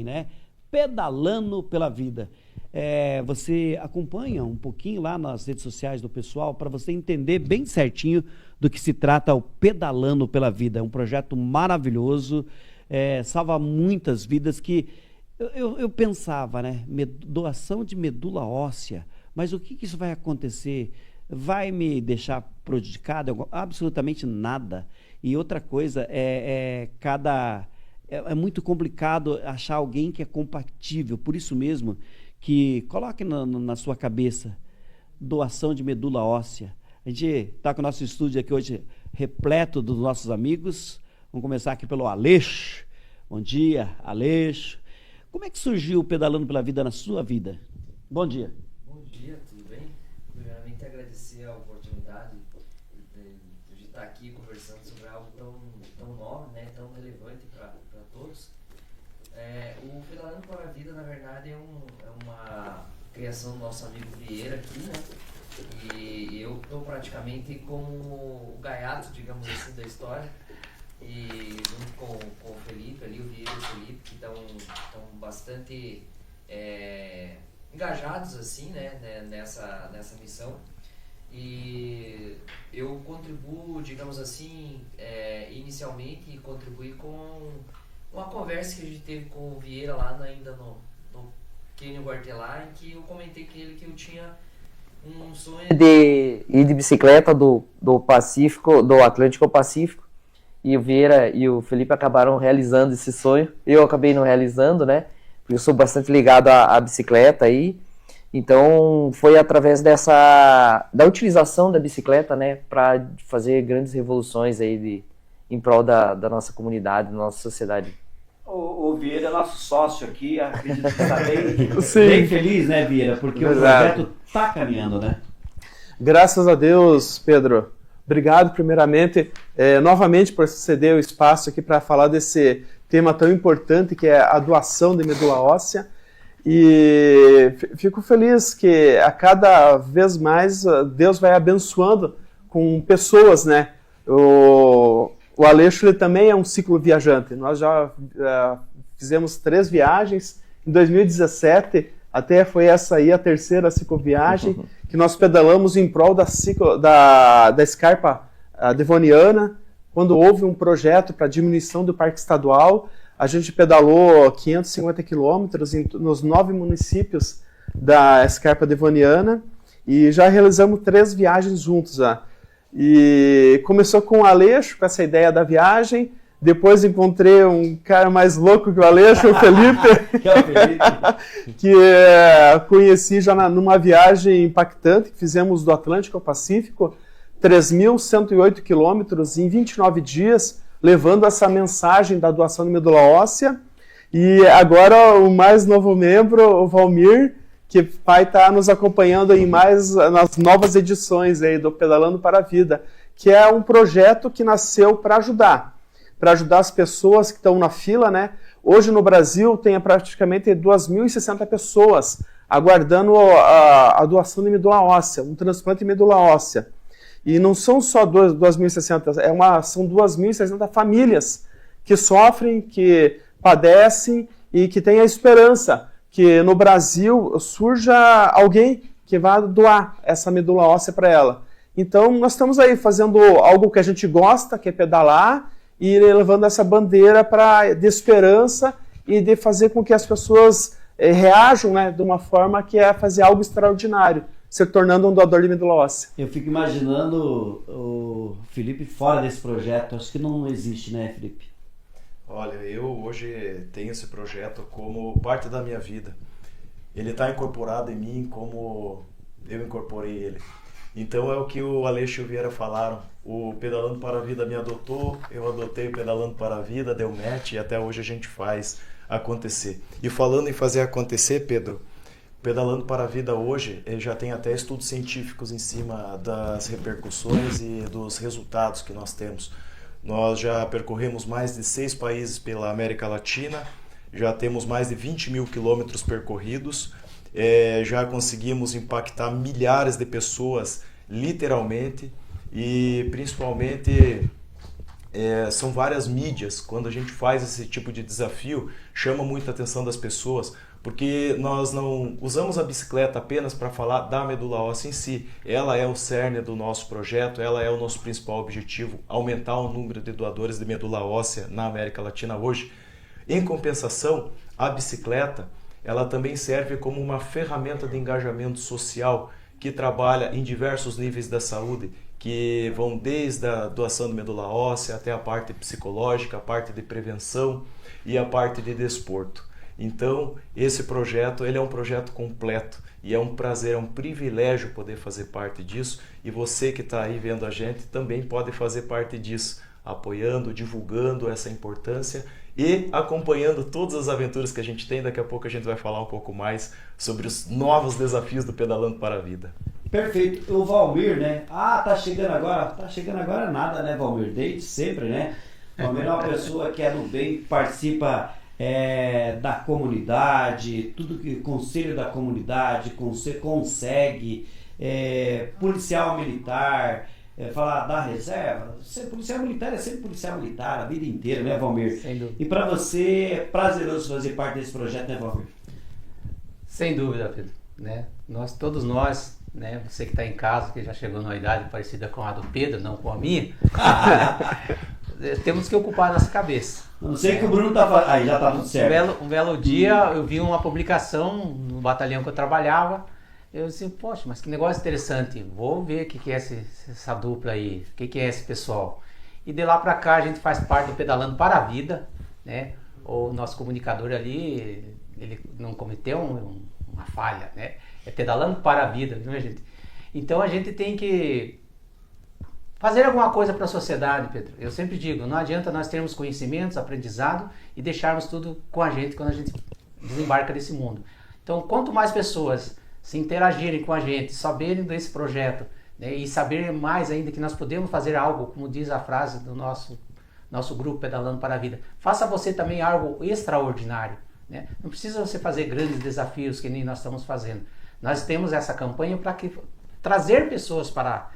né? Pedalando pela vida. Você acompanha um pouquinho lá nas redes sociais do pessoal para você entender bem certinho do que se trata o Pedalando pela Vida. É um projeto maravilhoso, salva muitas vidas que eu pensava, né? Doação de medula óssea, mas o que isso vai acontecer? Vai me deixar prejudicado? Absolutamente nada. E outra coisa, é muito complicado achar alguém que é compatível. Por isso mesmo que coloque na sua cabeça doação de medula óssea. A gente está com o nosso estúdio aqui hoje repleto dos nossos amigos. Vamos começar aqui pelo Aleixo. Bom dia, Aleixo. Como é que surgiu o Pedalando pela Vida na sua vida? Bom dia. Bom dia, tudo bem? Primeiramente agradecer a oportunidade de estar aqui conversando sobre algo tão novo, né, tão relevante para todos. O Pedalando para a Vida, na verdade, é uma criação do nosso amigo Vieira aqui, né? E eu estou praticamente como o gaiato, digamos assim, da história. E junto com o Felipe ali, o Vieira e o Felipe, que estão bastante engajados assim, né, nessa missão. E eu contribuo, digamos assim, inicialmente contribuí com uma conversa que a gente teve com o Vieira lá ainda no Cânion Guartelá, em que eu comentei com ele que eu tinha um sonho de ir de bicicleta do Pacífico, do Atlântico ao Pacífico. E o Vieira e o Felipe acabaram realizando esse sonho. Eu acabei não realizando, né? Porque eu sou bastante ligado à bicicleta aí. Então, foi através da utilização da bicicleta, né? Para fazer grandes revoluções aí em prol da nossa comunidade, da nossa sociedade. O Vieira é nosso sócio aqui, acredito que está bem feliz, né, Vieira? Porque o projeto está caminhando, né? Graças a Deus, Pedro. Obrigado, primeiramente, novamente por ceder o espaço aqui para falar desse tema tão importante que é a doação de medula óssea. E fico feliz que a cada vez mais Deus vai abençoando com pessoas, né? O Aleixo ele também é um ciclo viajante. Nós já fizemos 3 viagens. Em 2017, até foi essa aí a terceira cicloviagem, que nós pedalamos em prol da Escarpa Devoniana. Quando houve um projeto para diminuição do Parque Estadual, a gente pedalou 550 quilômetros nos 9 municípios da Escarpa Devoniana e já realizamos 3 viagens juntos. E começou com o Aleixo, com essa ideia da viagem. Depois encontrei um cara mais louco que o Aleixo, o Felipe, que é o Felipe. que conheci já numa viagem impactante que fizemos do Atlântico ao Pacífico, 3.108 quilômetros em 29 dias, levando essa mensagem da doação de medula óssea. E agora o mais novo membro, o Valmir, que vai estar nos acompanhando nas novas edições aí do Pedalando para a Vida, que é um projeto que nasceu para ajudar as pessoas que estão na fila, né? Hoje no Brasil tem praticamente 2.060 pessoas aguardando a doação de medula óssea, um transplante de medula óssea. E não são só 2.060, são 2.060 famílias que sofrem, que padecem e que têm a esperança que no Brasil surja alguém que vá doar essa medula óssea para ela. Então nós estamos aí fazendo algo que a gente gosta, que é pedalar, e levando essa bandeira de esperança e de fazer com que as pessoas reajam, né, de uma forma que é fazer algo extraordinário, se tornando um doador de medula óssea. Eu fico imaginando o Felipe fora desse projeto. Acho que não existe, né, Felipe? Olha, eu hoje tenho esse projeto como parte da minha vida. Ele está incorporado em mim como eu incorporei ele. Então é o que o Aleixo e o Vieira falaram. O Pedalando para a Vida me adotou, eu adotei o Pedalando para a Vida, deu match e até hoje a gente faz acontecer. E falando em fazer acontecer, Pedro, Pedalando para a Vida hoje, ele já tem até estudos científicos em cima das repercussões e dos resultados que nós temos. Nós já percorremos mais de 6 países pela América Latina, já temos mais de 20 mil quilômetros percorridos, já conseguimos impactar milhares de pessoas, literalmente, e principalmente são várias mídias. Quando a gente faz esse tipo de desafio, chama muita atenção das pessoas, porque nós não usamos a bicicleta apenas para falar da medula óssea em si. Ela é o cerne do nosso projeto, ela é o nosso principal objetivo, aumentar o número de doadores de medula óssea na América Latina hoje. Em compensação, a bicicleta, ela também serve como uma ferramenta de engajamento social que trabalha em diversos níveis da saúde, que vão desde a doação de medula óssea até a parte psicológica, a parte de prevenção e a parte de desporto. Então, esse projeto, ele é um projeto completo e é um prazer, é um privilégio poder fazer parte disso, e você que está aí vendo a gente também pode fazer parte disso, apoiando, divulgando essa importância e acompanhando todas as aventuras que a gente tem. Daqui a pouco a gente vai falar um pouco mais sobre os novos desafios do Pedalando para a Vida. Perfeito. O Valmir, né? Tá chegando agora. Tá chegando agora nada, né, Valmir? Desde sempre, né? O Valmir é uma pessoa que é do bem, que participa da comunidade, tudo que conselho da comunidade, consegue, policial militar, falar da reserva. Ser policial militar é sempre policial militar a vida inteira, né, Valmir? Sem dúvida. E para você é prazeroso fazer parte desse projeto, né, Valmir? Sem dúvida, Pedro. Né? Todos nós, né? Você que está em casa, que já chegou numa idade parecida com a do Pedro, não com a minha, temos que ocupar a nossa cabeça. Não sei que o Bruno tá fazendo. Aí já tá tudo certo. Um belo dia eu vi uma publicação no batalhão que eu trabalhava. Eu disse, poxa, mas que negócio interessante. Vou ver o que é essa dupla aí, o que é esse pessoal. E de lá para cá a gente faz parte do Pedalando para a Vida, né? O nosso comunicador ali, ele não cometeu uma falha, né? É Pedalando para a Vida, viu, gente? Então a gente tem que fazer alguma coisa para a sociedade, Pedro. Eu sempre digo, não adianta nós termos conhecimentos, aprendizado e deixarmos tudo com a gente quando a gente desembarca desse mundo. Então, quanto mais pessoas se interagirem com a gente, saberem desse projeto, né, e saberem mais ainda que nós podemos fazer algo, como diz a frase do nosso grupo Pedalando para a Vida, faça você também algo extraordinário. Né? Não precisa você fazer grandes desafios que nem nós estamos fazendo. Nós temos essa campanha para trazer pessoas para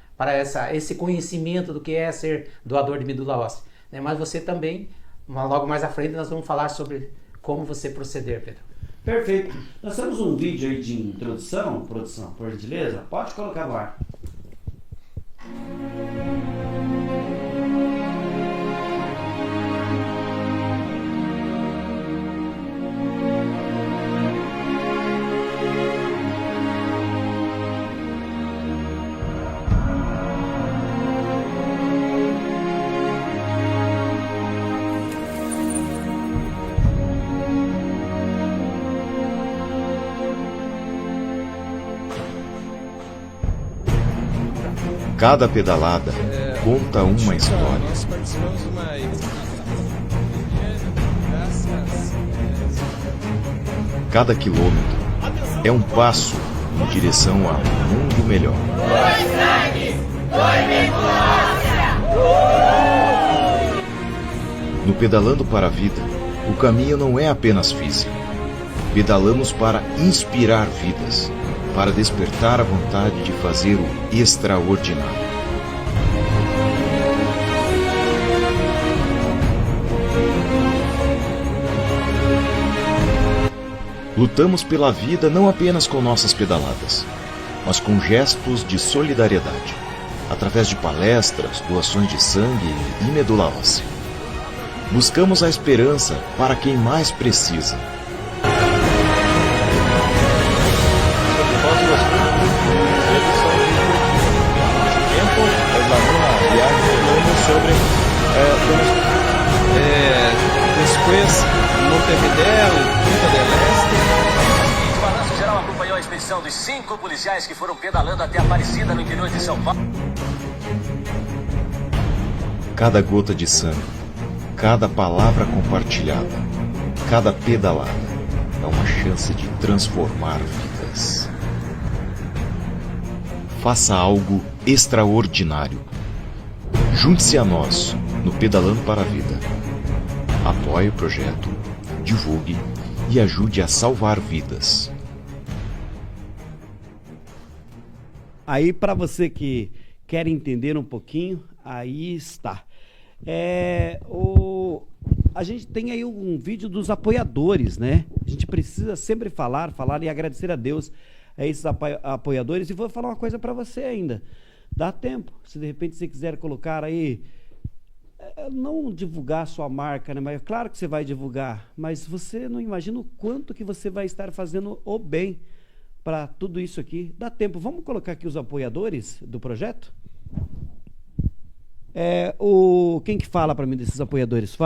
esse conhecimento do que é ser doador de medula óssea. Né? Mas você também, logo mais à frente, nós vamos falar sobre como você proceder, Pedro. Perfeito. Nós temos um vídeo aí de introdução, produção, por gentileza. Pode colocar no ar. Cada pedalada conta uma história. Nós participamos de uma Cada quilômetro é um passo em direção a um mundo melhor. No Pedalando para a Vida, o caminho não é apenas físico. Pedalamos para inspirar vidas, para despertar a vontade de fazer o extraordinário. Lutamos pela vida não apenas com nossas pedaladas, mas com gestos de solidariedade, através de palestras, doações de sangue e medula óssea. Buscamos a esperança para quem mais precisa. Después Montevideo, Punta del Este. O Balanço Geral acompanhou a expedição dos 5 policiais que foram pedalando até Aparecida, no interior de São Paulo. Cada gota de sangue, cada palavra compartilhada, cada pedalada é uma chance de transformar vidas. Faça algo extraordinário. Junte-se a nós no Pedalando para a Vida. Apoie o projeto, divulgue e ajude a salvar vidas. Aí, para você que quer entender um pouquinho, aí está. A gente tem aí um vídeo dos apoiadores, né? A gente precisa sempre falar e agradecer a Deus a esses apoiadores. E vou falar uma coisa para você ainda. Dá tempo. Se de repente você quiser colocar aí, não divulgar a sua marca, né? Mas claro que você vai divulgar, mas você não imagina o quanto que você vai estar fazendo o bem para tudo isso aqui. Dá tempo. Vamos colocar aqui os apoiadores do projeto? Quem que fala para mim desses apoiadores?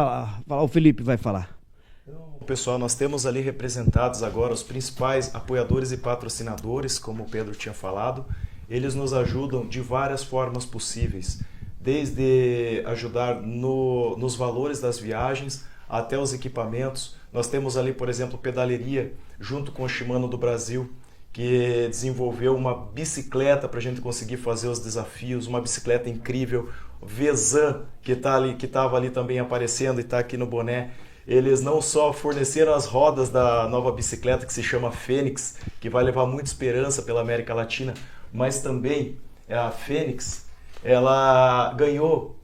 O Felipe vai falar. Então, pessoal, nós temos ali representados agora os principais apoiadores e patrocinadores, como o Pedro tinha falado. Eles nos ajudam de várias formas possíveis, desde ajudar nos valores das viagens até os equipamentos. Nós temos ali, por exemplo, Pedaleria, junto com o Shimano do Brasil, que desenvolveu uma bicicleta para a gente conseguir fazer os desafios, uma bicicleta incrível. Vezan, que estava ali também aparecendo e está aqui no boné, eles não só forneceram as rodas da nova bicicleta que se chama Fênix, que vai levar muita esperança pela América Latina, mas também a Fênix, ela ganhou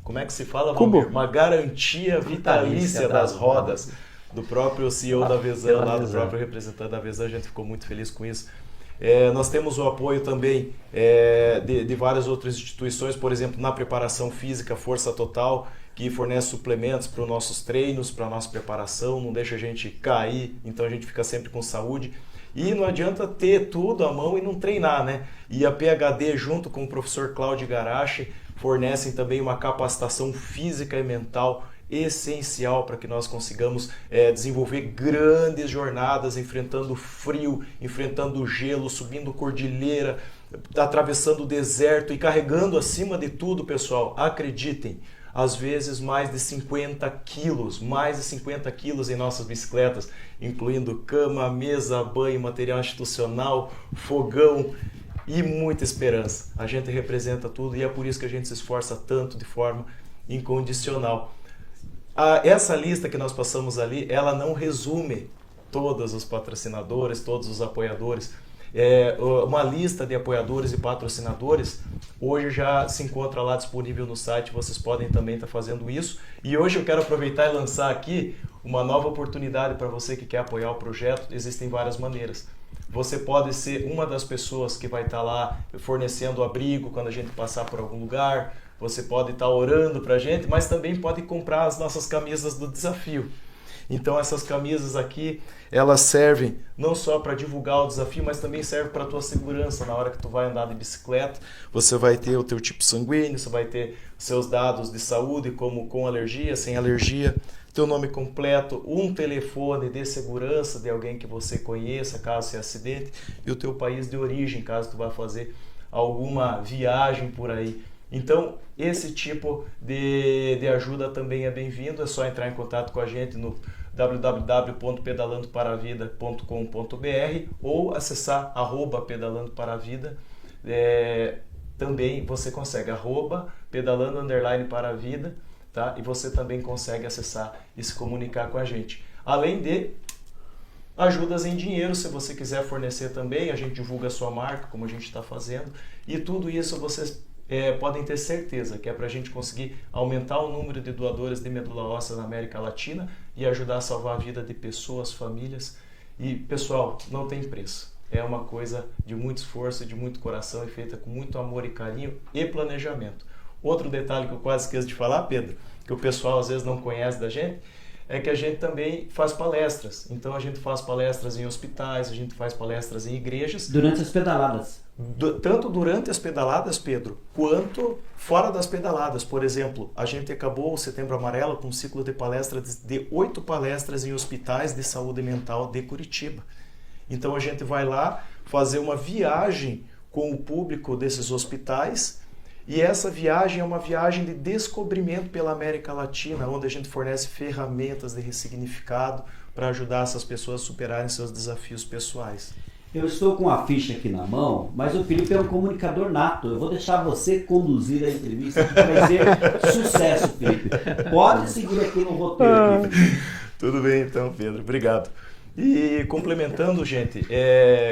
como é que se fala? Uma garantia vitalícia das rodas do próprio CEO da Vezan, lá do próprio representante da Vezan. A gente ficou muito feliz com isso. Nós temos o apoio também de várias outras instituições, por exemplo, na preparação física, Força Total, que fornece suplementos para os nossos treinos, para a nossa preparação, não deixa a gente cair, então a gente fica sempre com saúde. E não adianta ter tudo à mão e não treinar, né? E a PhD, junto com o professor Cláudio Garache, fornecem também uma capacitação física e mental essencial para que nós consigamos desenvolver grandes jornadas, enfrentando frio, enfrentando gelo, subindo cordilheira, atravessando o deserto e carregando, acima de tudo, pessoal, acreditem, às vezes mais de 50 quilos em nossas bicicletas, incluindo cama, mesa, banho, material institucional, fogão e muita esperança. A gente representa tudo e é por isso que a gente se esforça tanto de forma incondicional. Essa lista que nós passamos ali, ela não resume todos os patrocinadores, todos os apoiadores. Uma lista de apoiadores e patrocinadores hoje já se encontra lá disponível no site, vocês podem também estar fazendo isso. E hoje eu quero aproveitar e lançar aqui uma nova oportunidade para você que quer apoiar o projeto. Existem várias maneiras. Você pode ser uma das pessoas que vai estar lá fornecendo abrigo quando a gente passar por algum lugar. Você pode estar orando para a gente, mas também pode comprar as nossas camisas do desafio. Então essas camisas aqui, elas servem não só para divulgar o desafio, mas também servem para a tua segurança na hora que tu vai andar de bicicleta. Você vai ter o teu tipo sanguíneo, você vai ter seus dados de saúde, como com alergia, sem alergia, teu nome completo, um telefone de segurança de alguém que você conheça, caso seja acidente, e o teu país de origem, caso tu vá fazer alguma viagem por aí. Então, esse tipo de ajuda também é bem-vindo. É só entrar em contato com a gente no www.pedalandoparavida.com.br ou acessar @pedalandoparavida. Também você consegue @pedalando_paravida, tá? E você também consegue acessar e se comunicar com a gente. Além de ajudas em dinheiro, se você quiser fornecer também, a gente divulga a sua marca, como a gente está fazendo. E tudo isso vocês podem ter certeza que é para a gente conseguir aumentar o número de doadores de medula óssea na América Latina e ajudar a salvar a vida de pessoas, famílias. E, pessoal, não tem preço. É uma coisa de muito esforço, de muito coração e feita com muito amor e carinho e planejamento. Outro detalhe que eu quase esqueço de falar, Pedro, que o pessoal às vezes não conhece da gente, é que a gente também faz palestras. Então a gente faz palestras em hospitais, a gente faz palestras em igrejas. Durante as pedaladas. Tanto durante as pedaladas, Pedro, quanto fora das pedaladas. Por exemplo, a gente acabou o Setembro Amarelo com um ciclo de palestras de 8 palestras em hospitais de saúde mental de Curitiba. Então a gente vai lá fazer uma viagem com o público desses hospitais. E essa viagem é uma viagem de descobrimento pela América Latina, onde a gente fornece ferramentas de ressignificado para ajudar essas pessoas a superarem seus desafios pessoais. Eu estou com a ficha aqui na mão, mas o Felipe é um comunicador nato. Eu vou deixar você conduzir a entrevista, que vai ser sucesso, Felipe. Pode seguir aqui no roteiro. Tudo bem então, Pedro. Obrigado. E complementando, gente,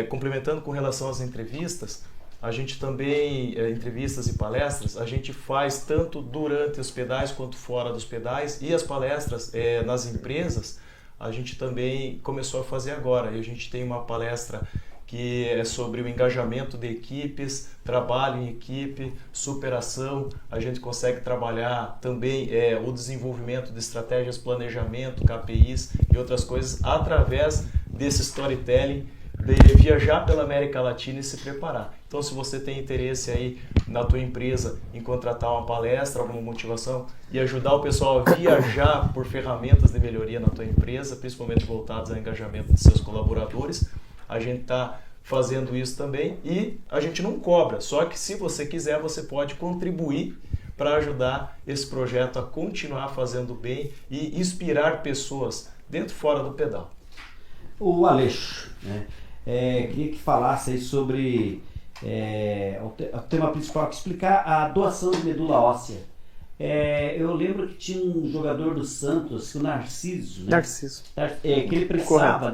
complementando com relação às entrevistas, a gente também, entrevistas e palestras, a gente faz tanto durante os pedais quanto fora dos pedais, e as palestras nas empresas, a gente também começou a fazer agora. E a gente tem uma palestra que é sobre o engajamento de equipes, trabalho em equipe, superação. A gente consegue trabalhar também o desenvolvimento de estratégias, planejamento, KPIs e outras coisas através desse storytelling, de viajar pela América Latina e se preparar. Então, se você tem interesse aí na tua empresa em contratar uma palestra, alguma motivação e ajudar o pessoal a viajar por ferramentas de melhoria na tua empresa, principalmente voltadas ao engajamento de seus colaboradores, a gente está fazendo isso também e a gente não cobra, só que se você quiser, você pode contribuir para ajudar esse projeto a continuar fazendo bem e inspirar pessoas dentro e fora do pedal. O Aleixo, né? Queria que falasse aí sobre o tema principal, explicar a doação de medula óssea. Eu lembro que tinha um jogador do Santos, o Narciso, né? Narciso. Que ele precisava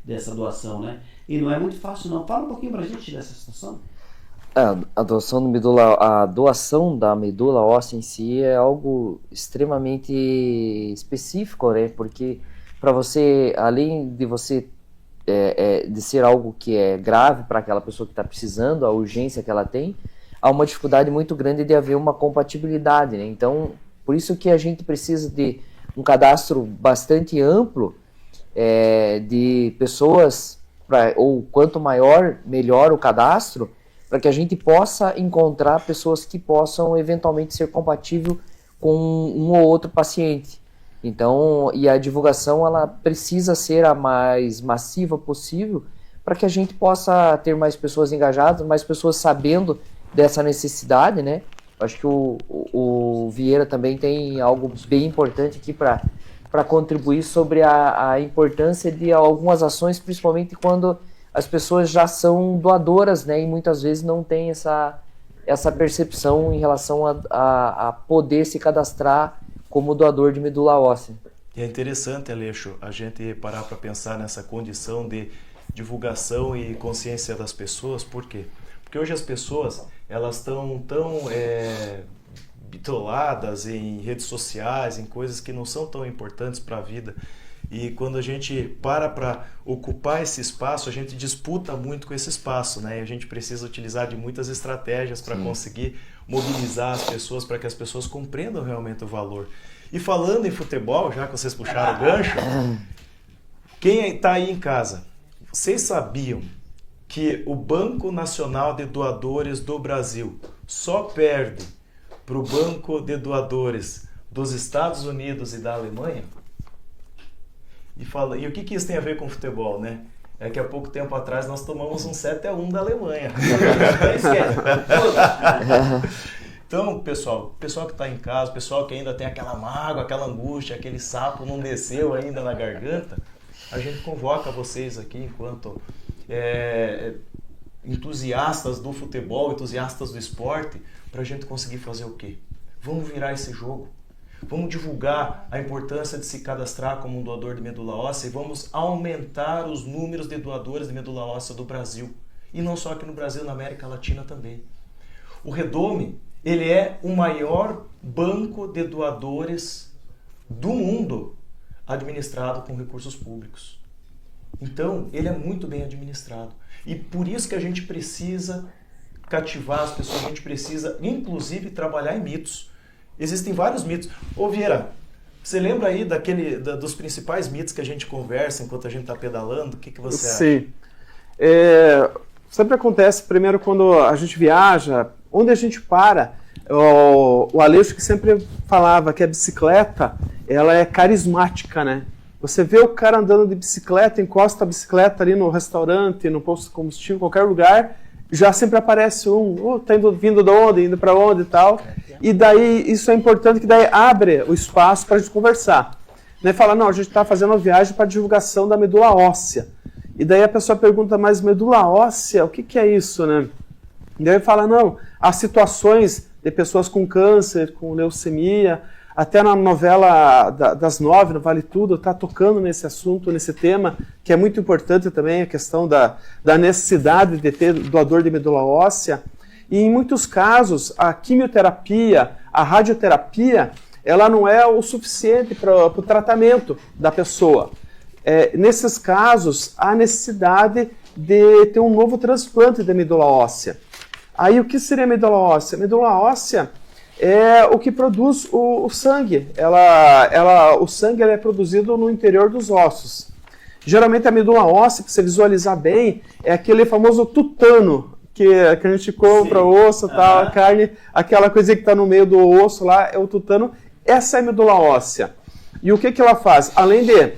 dessa doação, né? E não é muito fácil, não. Fala um pouquinho pra gente dessa situação. A doação da medula óssea em si é algo extremamente específico, né? Porque para você, além de você de ser algo que é grave para aquela pessoa que está precisando, a urgência que ela tem, há uma dificuldade muito grande de haver uma compatibilidade, né? Então, por isso que a gente precisa de um cadastro bastante amplo de pessoas, ou quanto maior, melhor o cadastro, para que a gente possa encontrar pessoas que possam eventualmente ser compatíveis com um ou outro paciente. Então, e a divulgação ela precisa ser a mais massiva possível para que a gente possa ter mais pessoas engajadas, mais pessoas sabendo dessa necessidade, né? Acho que o Vieira também tem algo bem importante aqui para contribuir sobre a importância de algumas ações, principalmente quando as pessoas já são doadoras, né? E muitas vezes não tem essa percepção em relação a poder se cadastrar como doador de medula óssea. E é interessante, Aleixo, a gente parar para pensar nessa condição de divulgação e consciência das pessoas. Por quê? Porque hoje as pessoas elas estão tão bitoladas em redes sociais, em coisas que não são tão importantes para a vida. E quando a gente para ocupar esse espaço, a gente disputa muito com esse espaço, né? E a gente precisa utilizar de muitas estratégias para conseguir mobilizar as pessoas, para que as pessoas compreendam realmente o valor. E falando em futebol, já que vocês puxaram o gancho, quem está aí em casa, vocês sabiam que o Banco Nacional de Doadores do Brasil só perde para o Banco de Doadores dos Estados Unidos e da Alemanha? E o que isso tem a ver com futebol, né? É que há pouco tempo atrás nós tomamos um 7-1 da Alemanha. Então, pessoal que está em casa, pessoal que ainda tem aquela mágoa, aquela angústia, aquele sapo não desceu ainda na garganta, a gente convoca vocês aqui enquanto entusiastas do futebol, entusiastas do esporte, para a gente conseguir fazer o quê? Vamos virar esse jogo. Vamos divulgar a importância de se cadastrar como um doador de medula óssea e vamos aumentar os números de doadores de medula óssea do Brasil. E não só aqui no Brasil, na América Latina também. O Redome, ele é o maior banco de doadores do mundo administrado com recursos públicos. Então, ele é muito bem administrado. E por isso que a gente precisa cativar as pessoas, a gente precisa, inclusive, trabalhar em mitos. Existem vários mitos. Ô Vieira, você lembra aí dos principais mitos que a gente conversa enquanto a gente está pedalando? O que você acha? Sim. Sempre acontece, primeiro, quando a gente viaja, onde a gente para. O Aleixo que sempre falava que a bicicleta, ela é carismática, né? Você vê o cara andando de bicicleta, encosta a bicicleta ali no restaurante, no posto de combustível, em qualquer lugar, já sempre aparece tá vindo de onde, indo para onde e tal. E daí, isso é importante, que daí abre o espaço para a gente conversar. Né? Fala, não, a gente está fazendo uma viagem para divulgação da medula óssea. E daí a pessoa pergunta, mas medula óssea, o que é isso, né? E daí fala, não, há situações de pessoas com câncer, com leucemia, até na novela das 9, no Vale Tudo, está tocando nesse assunto, nesse tema, que é muito importante também, a questão da necessidade de ter doador de medula óssea. E em muitos casos, a quimioterapia, a radioterapia, ela não é o suficiente para o tratamento da pessoa. Nesses casos, há necessidade de ter um novo transplante de medula óssea. Aí, o que seria a medula óssea? A medula óssea é o que produz o sangue. O sangue é produzido no interior dos ossos. Geralmente, a medula óssea, para você visualizar bem, é aquele famoso tutano, que a gente compra o osso, tal, a carne, aquela coisa que está no meio do osso lá, é o tutano. Essa é a medula óssea. E o que ela faz? Além de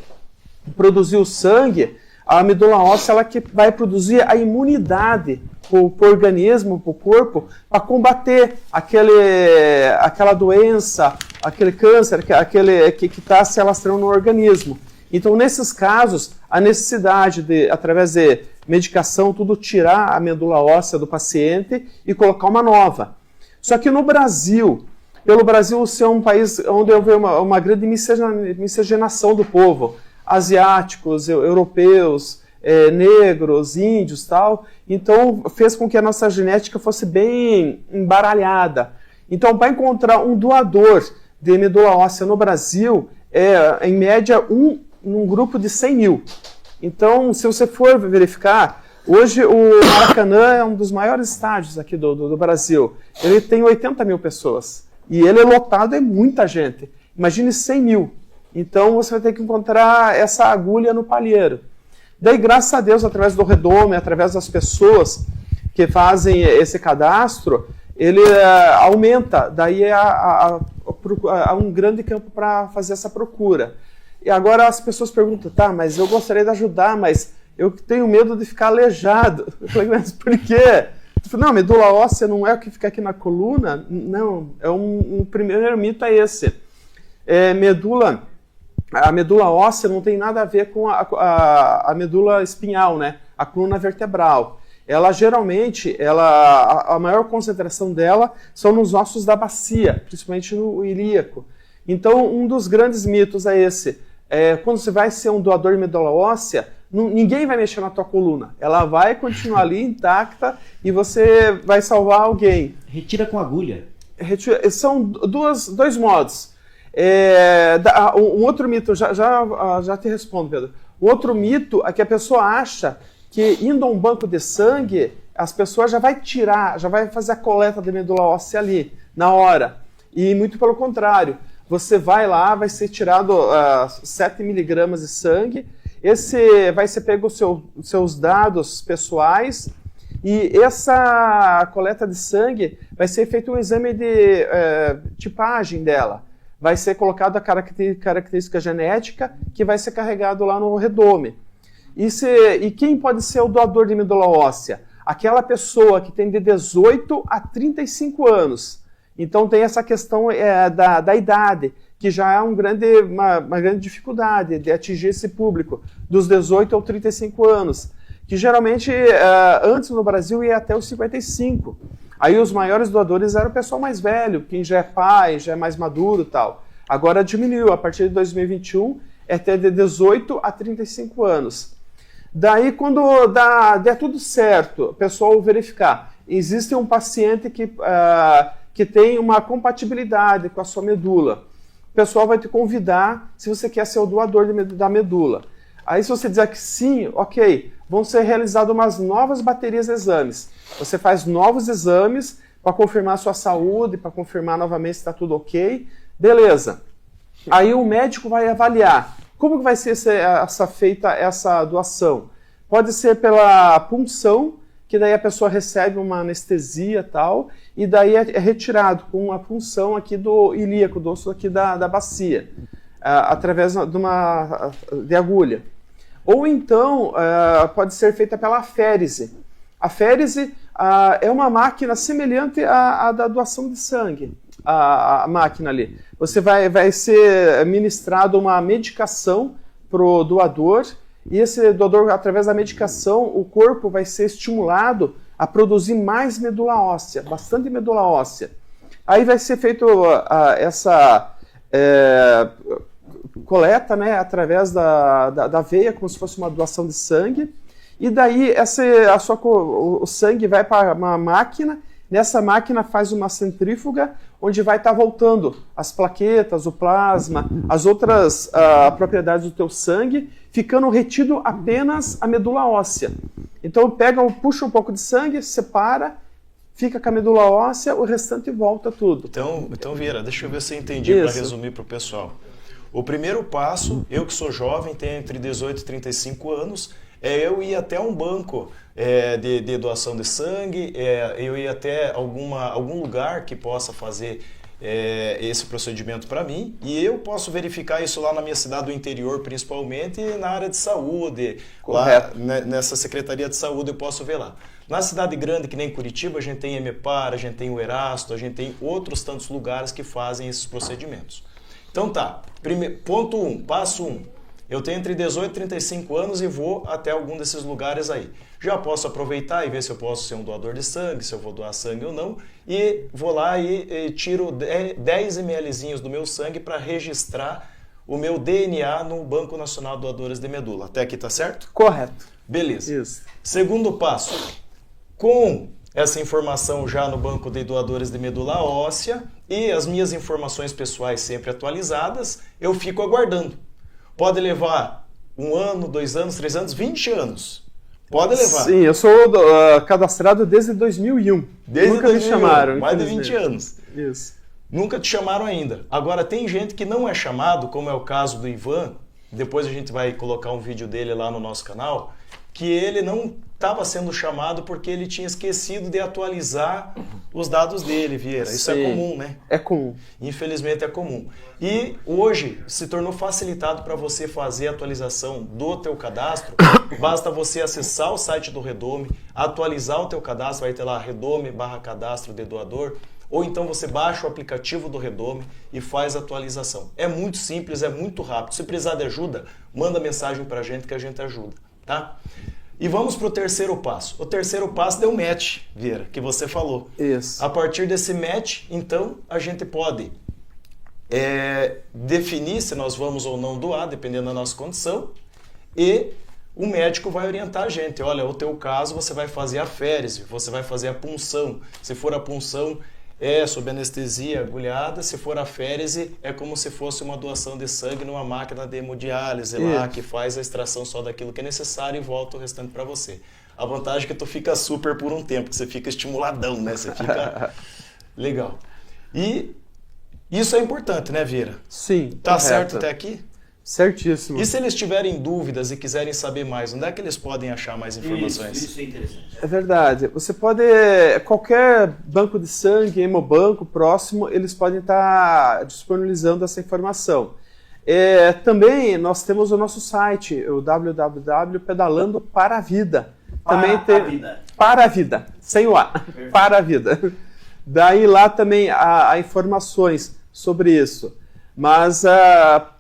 produzir o sangue, a medula óssea ela que vai produzir a imunidade para o organismo, para o corpo, para combater aquela doença, aquele câncer, aquele que está se alastrando no organismo. Então, nesses casos, a necessidade de, através de medicação, tudo tirar a medula óssea do paciente e colocar uma nova. Só que no Brasil, pelo Brasil ser um país onde houve uma grande miscigenação do povo, asiáticos, europeus, negros, índios, tal. Então, fez com que a nossa genética fosse bem embaralhada. Então, para encontrar um doador de medula óssea no Brasil, em média, num grupo de 100 mil. Então, se você for verificar, hoje o Maracanã é um dos maiores estádios aqui do Brasil. Ele tem 80 mil pessoas. E ele é lotado, é muita gente. Imagine 100 mil. Então, você vai ter que encontrar essa agulha no palheiro. Daí, graças a Deus, através do Redome, através das pessoas que fazem esse cadastro, ele aumenta. Daí, há um grande campo para fazer essa procura. E agora as pessoas perguntam, tá, mas eu gostaria de ajudar, mas eu tenho medo de ficar aleijado. Eu falei, mas por quê? Não, medula óssea não é o que fica aqui na coluna? Não, um primeiro mito é esse. A medula óssea não tem nada a ver com a medula espinhal, né? A coluna vertebral. Ela geralmente, a maior concentração dela são nos ossos da bacia, principalmente no ilíaco. Então, um dos grandes mitos é esse. Quando você vai ser um doador de medula óssea, ninguém vai mexer na tua coluna. Ela vai continuar ali intacta e você vai salvar alguém. Retira com agulha. São dois modos. Um outro mito, já te respondo, Pedro. O outro mito é que a pessoa acha que indo a um banco de sangue, as pessoas já vai fazer a coleta de medula óssea ali, na hora. E muito pelo contrário. Você vai lá, vai ser tirado 7 miligramas de sangue, vai ser pego os seus dados pessoais, e essa coleta de sangue vai ser feito um exame de tipagem dela. Vai ser colocado a característica genética que vai ser carregado lá no Redome. E quem pode ser o doador de medula óssea? Aquela pessoa que tem de 18 a 35 anos. Então tem essa questão da idade, que já é uma grande dificuldade de atingir esse público, dos 18 aos 35 anos, que geralmente antes no Brasil ia até os 55. Aí os maiores doadores eram o pessoal mais velho, quem já é pai, já é mais maduro e tal. Agora diminuiu, a partir de 2021 é até de 18 a 35 anos. Daí quando der tudo certo, o pessoal verificar, existe um paciente que tem uma compatibilidade com a sua medula. O pessoal vai te convidar se você quer ser o doador da medula. Aí se você dizer que sim, ok, vão ser realizadas umas novas baterias de exames. Você faz novos exames para confirmar a sua saúde, para confirmar novamente se está tudo ok. Beleza. Aí o médico vai avaliar. Como que vai ser feita essa doação? Pode ser pela punção, que daí a pessoa recebe uma anestesia e tal, e daí é retirado com uma punção aqui do ilíaco, do osso aqui da bacia, através de agulha. Ou então, pode ser feita pela aférese. A aférese é uma máquina semelhante à da doação de sangue, a máquina ali. Você vai ser ministrado uma medicação para o doador, e esse doador, através da medicação, o corpo vai ser estimulado a produzir mais medula óssea, bastante medula óssea. Aí vai ser feito coleta, né, através da veia, como se fosse uma doação de sangue, e daí o sangue vai para uma máquina. Nessa máquina faz uma centrífuga, onde vai estar voltando as plaquetas, o plasma, as outras propriedades do teu sangue, ficando retido apenas a medula óssea. Então puxa um pouco de sangue, separa, fica com a medula óssea, o restante volta tudo. Então Vieira, deixa eu ver se eu entendi para resumir para o pessoal. O primeiro passo, eu que sou jovem, tenho entre 18 e 35 anos, é eu ir até um banco de doação de sangue, eu ir até algum lugar que possa fazer esse procedimento para mim, e eu posso verificar isso lá na minha cidade do interior, principalmente na área de saúde. Correto. Lá nessa Secretaria de Saúde eu posso ver lá. Na cidade grande, que nem Curitiba, a gente tem Emepar, a gente tem o Erasto, a gente tem outros tantos lugares que fazem esses procedimentos. Então tá, ponto 1, passo 1. Eu tenho entre 18 e 35 anos e vou até algum desses lugares aí. Já posso aproveitar e ver se eu posso ser um doador de sangue, se eu vou doar sangue ou não, e vou lá e tiro 10 mlzinhos do meu sangue para registrar o meu DNA no Banco Nacional de Doadores de Medula. Até aqui tá certo? Correto. Beleza. Isso. Segundo passo, com essa informação já no Banco de Doadores de Medula Óssea e as minhas informações pessoais sempre atualizadas, eu fico aguardando. Pode levar 1 ano, 2 anos, 3 anos, 20 anos. Pode levar. Sim, eu sou cadastrado desde 2001. Desde Nunca 2001, me chamaram. mais de 20 anos. Isso. Nunca te chamaram ainda. Agora, tem gente que não é chamado, como é o caso do Ivan, depois a gente vai colocar um vídeo dele lá no nosso canal, que ele não estava sendo chamado porque ele tinha esquecido de atualizar os dados dele, Vieira. Isso é comum, né? É comum. Infelizmente é comum. E hoje se tornou facilitado para você fazer a atualização do teu cadastro. Basta você acessar o site do Redome, atualizar o teu cadastro, vai ter lá redome/cadastro de doador, ou então você baixa o aplicativo do Redome e faz a atualização. É muito simples, é muito rápido. Se precisar de ajuda, manda mensagem para a gente que a gente ajuda, tá? E vamos para o terceiro passo. O terceiro passo é o match, Vieira, que você falou. Isso. A partir desse match, então, a gente pode definir se nós vamos ou não doar, dependendo da nossa condição, e o médico vai orientar a gente. Olha, o teu caso, você vai fazer a férise, você vai fazer a punção. Se for a punção, sob anestesia agulhada. Se for a férise, é como se fosse uma doação de sangue numa máquina de hemodiálise lá, que faz a extração só daquilo que é necessário e volta o restante para você. A vantagem é que tu fica super por um tempo, que você fica estimuladão, né? Você fica legal. E isso é importante, né, Vieira? Sim. Tá correto. certo até aqui? Certíssimo. E se eles tiverem dúvidas e quiserem saber mais, onde é que eles podem achar mais informações? Isso é interessante. É verdade. Você pode, qualquer banco de sangue, hemobanco próximo, eles podem estar disponibilizando essa informação. Também nós temos o nosso site, o www.pedalando para a vida. Também para a vida, sem o A, para a vida. Daí lá também há informações sobre isso. Mas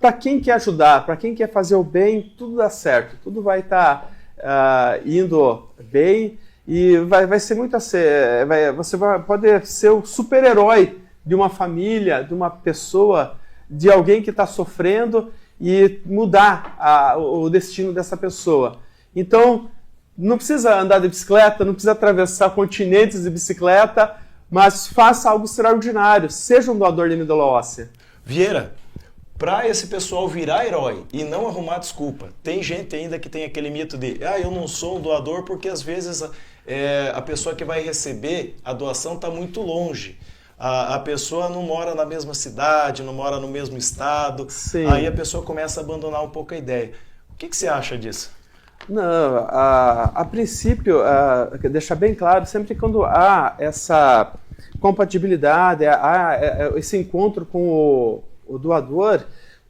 para quem quer ajudar, para quem quer fazer o bem, tudo dá certo, tudo vai estar indo bem e vai ser muito assim. Você pode ser o super-herói de uma família, de uma pessoa, de alguém que está sofrendo e mudar o destino dessa pessoa. Então, não precisa andar de bicicleta, não precisa atravessar continentes de bicicleta, mas faça algo extraordinário, seja um doador de medula óssea. Vieira, para esse pessoal virar herói e não arrumar desculpa, tem gente ainda que tem aquele mito de eu não sou um doador porque às vezes a pessoa que vai receber a doação está muito longe. A pessoa não mora na mesma cidade, não mora no mesmo estado. Sim. Aí a pessoa começa a abandonar um pouco a ideia. O que você acha disso? Não, a princípio, deixar bem claro, sempre quando há essa compatibilidade, esse encontro com o doador,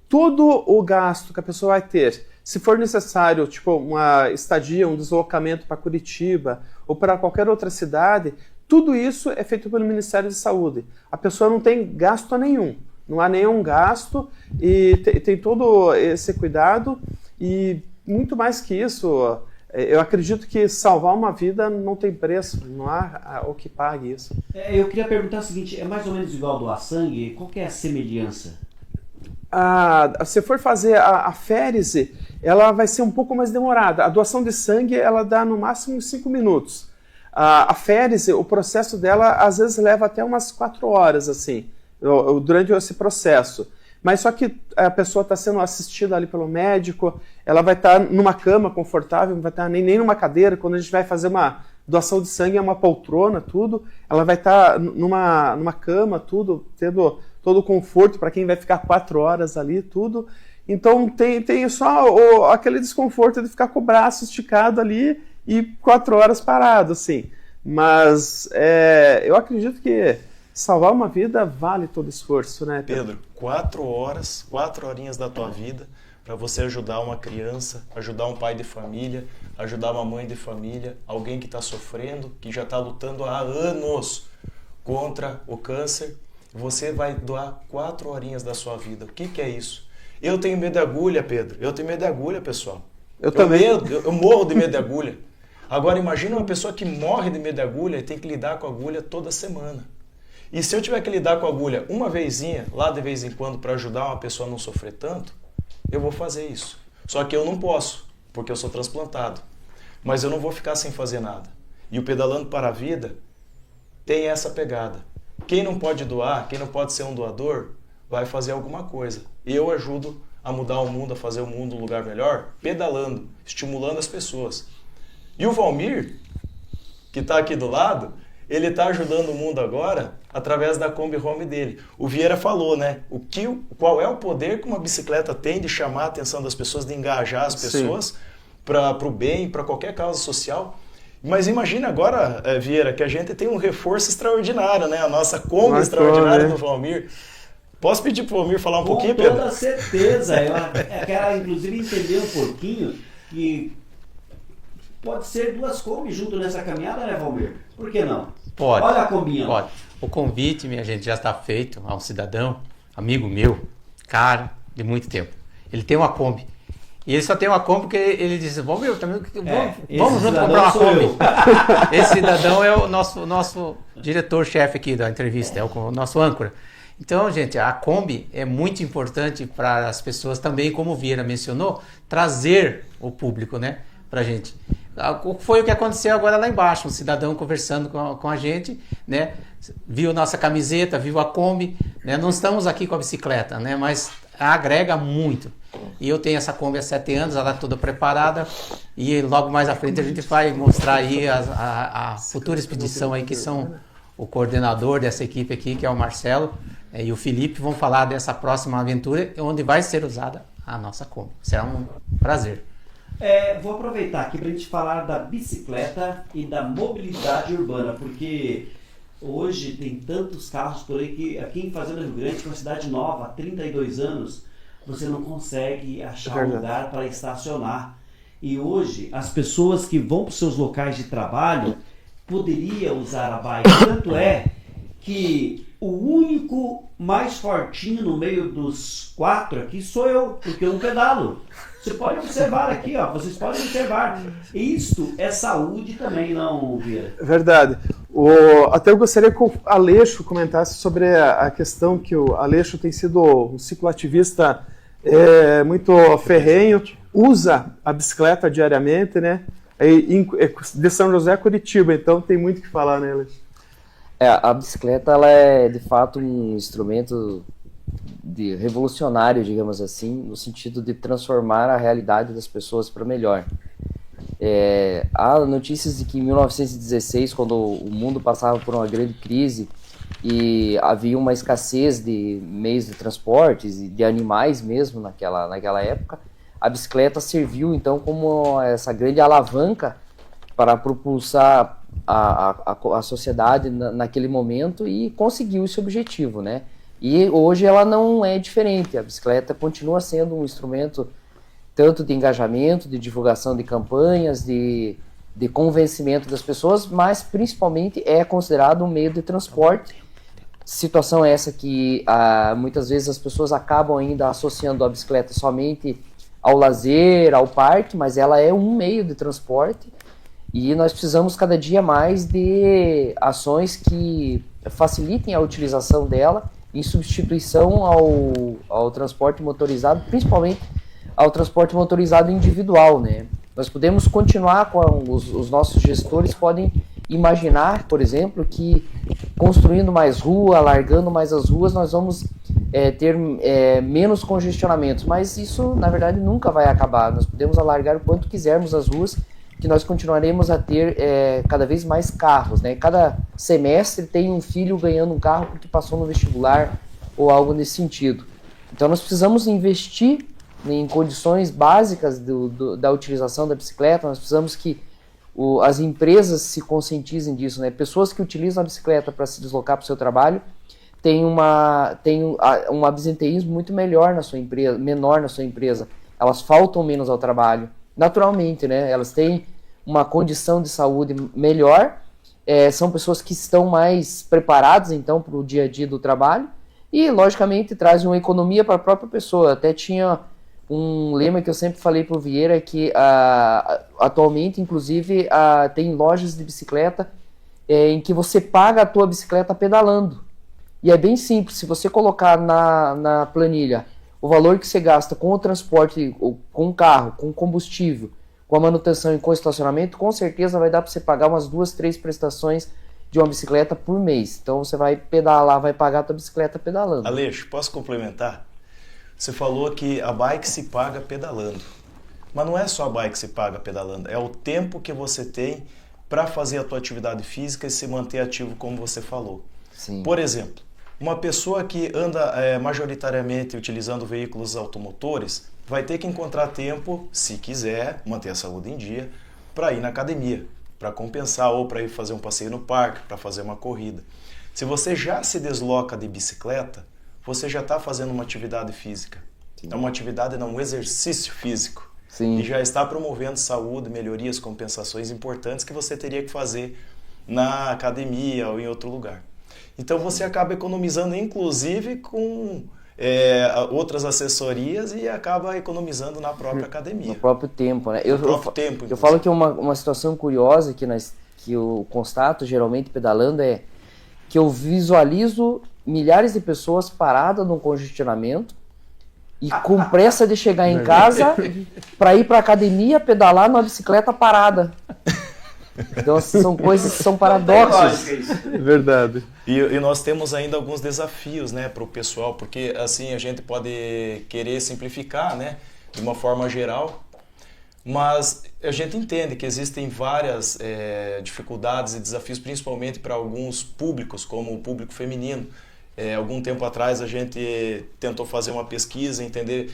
todo o gasto que a pessoa vai ter, se for necessário, tipo uma estadia, um deslocamento para Curitiba ou para qualquer outra cidade, tudo isso é feito pelo Ministério da Saúde. A pessoa não tem gasto nenhum, não há nenhum gasto e tem todo esse cuidado e muito mais que isso, eu acredito que salvar uma vida não tem preço, não há o que pague isso. Eu queria perguntar o seguinte, é mais ou menos igual doar sangue? Qual que é a semelhança? se for fazer a férise, ela vai ser um pouco mais demorada. A doação de sangue, ela dá no máximo 5 minutos. A férise, o processo dela, às vezes leva até umas 4 horas, assim, durante esse processo. Mas só que a pessoa está sendo assistida ali pelo médico, ela vai estar numa cama confortável, não vai estar nem numa cadeira. Quando a gente vai fazer uma doação de sangue, é uma poltrona, tudo. Ela vai estar numa cama, tudo, tendo todo o conforto para quem vai ficar 4 horas ali, tudo. Então tem só aquele desconforto de ficar com o braço esticado ali e 4 horas parado, assim. Mas eu acredito que salvar uma vida vale todo esforço, né, Pedro? 4 horas, 4 horinhas da tua vida para você ajudar uma criança, ajudar um pai de família, ajudar uma mãe de família, alguém que está sofrendo, que já está lutando há anos contra o câncer. Você vai doar 4 horinhas da sua vida. O que é isso? Eu tenho medo de agulha, Pedro. Eu tenho medo de agulha, pessoal. Eu também. Eu morro de medo de agulha. Agora, imagina uma pessoa que morre de medo de agulha e tem que lidar com a agulha toda semana. E se eu tiver que lidar com a agulha uma vezinha, lá de vez em quando, para ajudar uma pessoa a não sofrer tanto, eu vou fazer isso. Só que eu não posso, porque eu sou transplantado. Mas eu não vou ficar sem fazer nada. E o Pedalando para a Vida tem essa pegada. Quem não pode doar, quem não pode ser um doador, vai fazer alguma coisa. Eu ajudo a mudar o mundo, a fazer o mundo um lugar melhor, pedalando, estimulando as pessoas. E o Valmir, que está aqui do lado, ele está ajudando o mundo agora através da Kombi Home dele. O Vieira falou, né? Qual é o poder que uma bicicleta tem de chamar a atenção das pessoas, de engajar as pessoas para o bem, para qualquer causa social. Mas imagina agora, Vieira, que a gente tem um reforço extraordinário, né? A nossa Kombi extraordinária do Valmir. Posso pedir para o Valmir falar um pouquinho, Pedro? Com toda certeza. Eu quero, inclusive, entender um pouquinho que pode ser 2 Kombi junto nessa caminhada, né, Valmir? Por que não? Pode. Olha a combinha. Pode. O convite, minha gente, já está feito a um cidadão, amigo meu, cara, de muito tempo. Ele tem uma Kombi. E ele só tem uma Kombi porque ele disse, vamos junto comprar uma Kombi. Esse cidadão é o nosso diretor-chefe aqui da entrevista, é o nosso âncora. Então, gente, a Kombi é muito importante para as pessoas também, como o Vieira mencionou, trazer o público, né, para a gente. Foi o que aconteceu agora lá embaixo, um cidadão conversando com a gente, né, viu nossa camiseta, viu a Kombi, né, não estamos aqui com a bicicleta, né, mas agrega muito. E eu tenho essa Kombi há 7 anos, ela está toda preparada e logo mais à frente a gente vai mostrar aí a futura expedição aí, que são o coordenador dessa equipe aqui, que é o Marcelo, e o Felipe, vão falar dessa próxima aventura, onde vai ser usada a nossa Kombi. Será um prazer. Vou aproveitar aqui para a gente falar da bicicleta e da mobilidade urbana, porque hoje tem tantos carros por aí que aqui em Fazenda Rio Grande, que é uma cidade nova, há 32 anos, você não consegue achar um lugar para estacionar. E hoje, as pessoas que vão para os seus locais de trabalho poderiam usar a bike. Tanto é que o único mais fortinho no meio dos 4 aqui sou eu, porque eu não pedalo. Você pode observar aqui, ó, vocês podem observar. Isto é saúde também, não, Vieira? Verdade. Até eu gostaria que o Aleixo comentasse sobre a questão que o Aleixo tem sido um cicloativista muito ferrenho, usa a bicicleta diariamente, né? De São José a Curitiba, então tem muito o que falar, né, Aleixo? A bicicleta, ela é de fato um instrumento revolucionário, digamos assim, no sentido de transformar a realidade das pessoas para melhor. Há notícias de que em 1916, quando o mundo passava por uma grande crise e havia uma escassez de meios de transportes e de animais mesmo naquela época, a bicicleta serviu então como essa grande alavanca para propulsar a sociedade naquele momento, e conseguiu esse objetivo, né? E hoje ela não é diferente. A bicicleta continua sendo um instrumento tanto de engajamento, de divulgação de campanhas, de convencimento das pessoas, mas principalmente é considerado um meio de transporte. Situação essa que muitas vezes as pessoas acabam ainda associando a bicicleta somente ao lazer, ao parque, mas ela é um meio de transporte. E nós precisamos cada dia mais de ações que facilitem a utilização dela em substituição ao transporte motorizado, principalmente ao transporte motorizado individual, né? Nós podemos continuar os nossos gestores podem imaginar, por exemplo, que construindo mais rua, alargando mais as ruas, nós vamos ter menos congestionamentos, mas isso, na verdade, nunca vai acabar. Nós podemos alargar o quanto quisermos as ruas, que nós continuaremos a ter cada vez mais carros, né? Cada semestre tem um filho ganhando um carro porque passou no vestibular ou algo nesse sentido. Então nós precisamos investir em condições básicas da utilização da bicicleta, nós precisamos que as empresas se conscientizem disso, né? Pessoas que utilizam a bicicleta para se deslocar para o seu trabalho têm um absenteísmo muito melhor na sua empresa, menor na sua empresa. Elas faltam menos ao trabalho, naturalmente, né? Elas têm uma condição de saúde melhor, são pessoas que estão mais preparadas, então, para o dia a dia do trabalho e, logicamente, trazem uma economia para a própria pessoa. Até tinha um lema que eu sempre falei para o Vieira, que atualmente, inclusive, tem lojas de bicicleta em que você paga a tua bicicleta pedalando. E é bem simples, se você colocar na planilha o valor que você gasta com o transporte, com o carro, com o combustível, com a manutenção e com o estacionamento, com certeza vai dar para você pagar umas 2, 3 prestações de uma bicicleta por mês. Então você vai pedalar, vai pagar a tua bicicleta pedalando. Aleixo, posso complementar? Você falou que a bike se paga pedalando. Mas não é só a bike que se paga pedalando, é o tempo que você tem para fazer a tua atividade física e se manter ativo, como você falou. Sim. Por exemplo, uma pessoa que anda majoritariamente utilizando veículos automotores vai ter que encontrar tempo, se quiser manter a saúde em dia, para ir na academia, para compensar ou para ir fazer um passeio no parque, para fazer uma corrida. Se você já se desloca de bicicleta, você já está fazendo uma atividade física. Sim. É uma atividade, não, um exercício físico. Sim. E já está promovendo saúde, melhorias, compensações importantes que você teria que fazer na academia ou em outro lugar. Então você acaba economizando, inclusive, com outras assessorias e acaba economizando na própria academia. No próprio tempo, né? Eu falo que uma situação curiosa que eu constato geralmente pedalando é que eu visualizo milhares de pessoas paradas num congestionamento e com pressa de chegar em casa para ir para a academia pedalar numa bicicleta parada. Então são coisas, são paradoxos. Verdade. E nós temos ainda alguns desafios, né, para o pessoal, porque assim a gente pode querer simplificar, né, de uma forma geral, mas a gente entende que existem várias dificuldades e desafios, principalmente para alguns públicos, como o público feminino. Algum tempo atrás a gente tentou fazer uma pesquisa, entender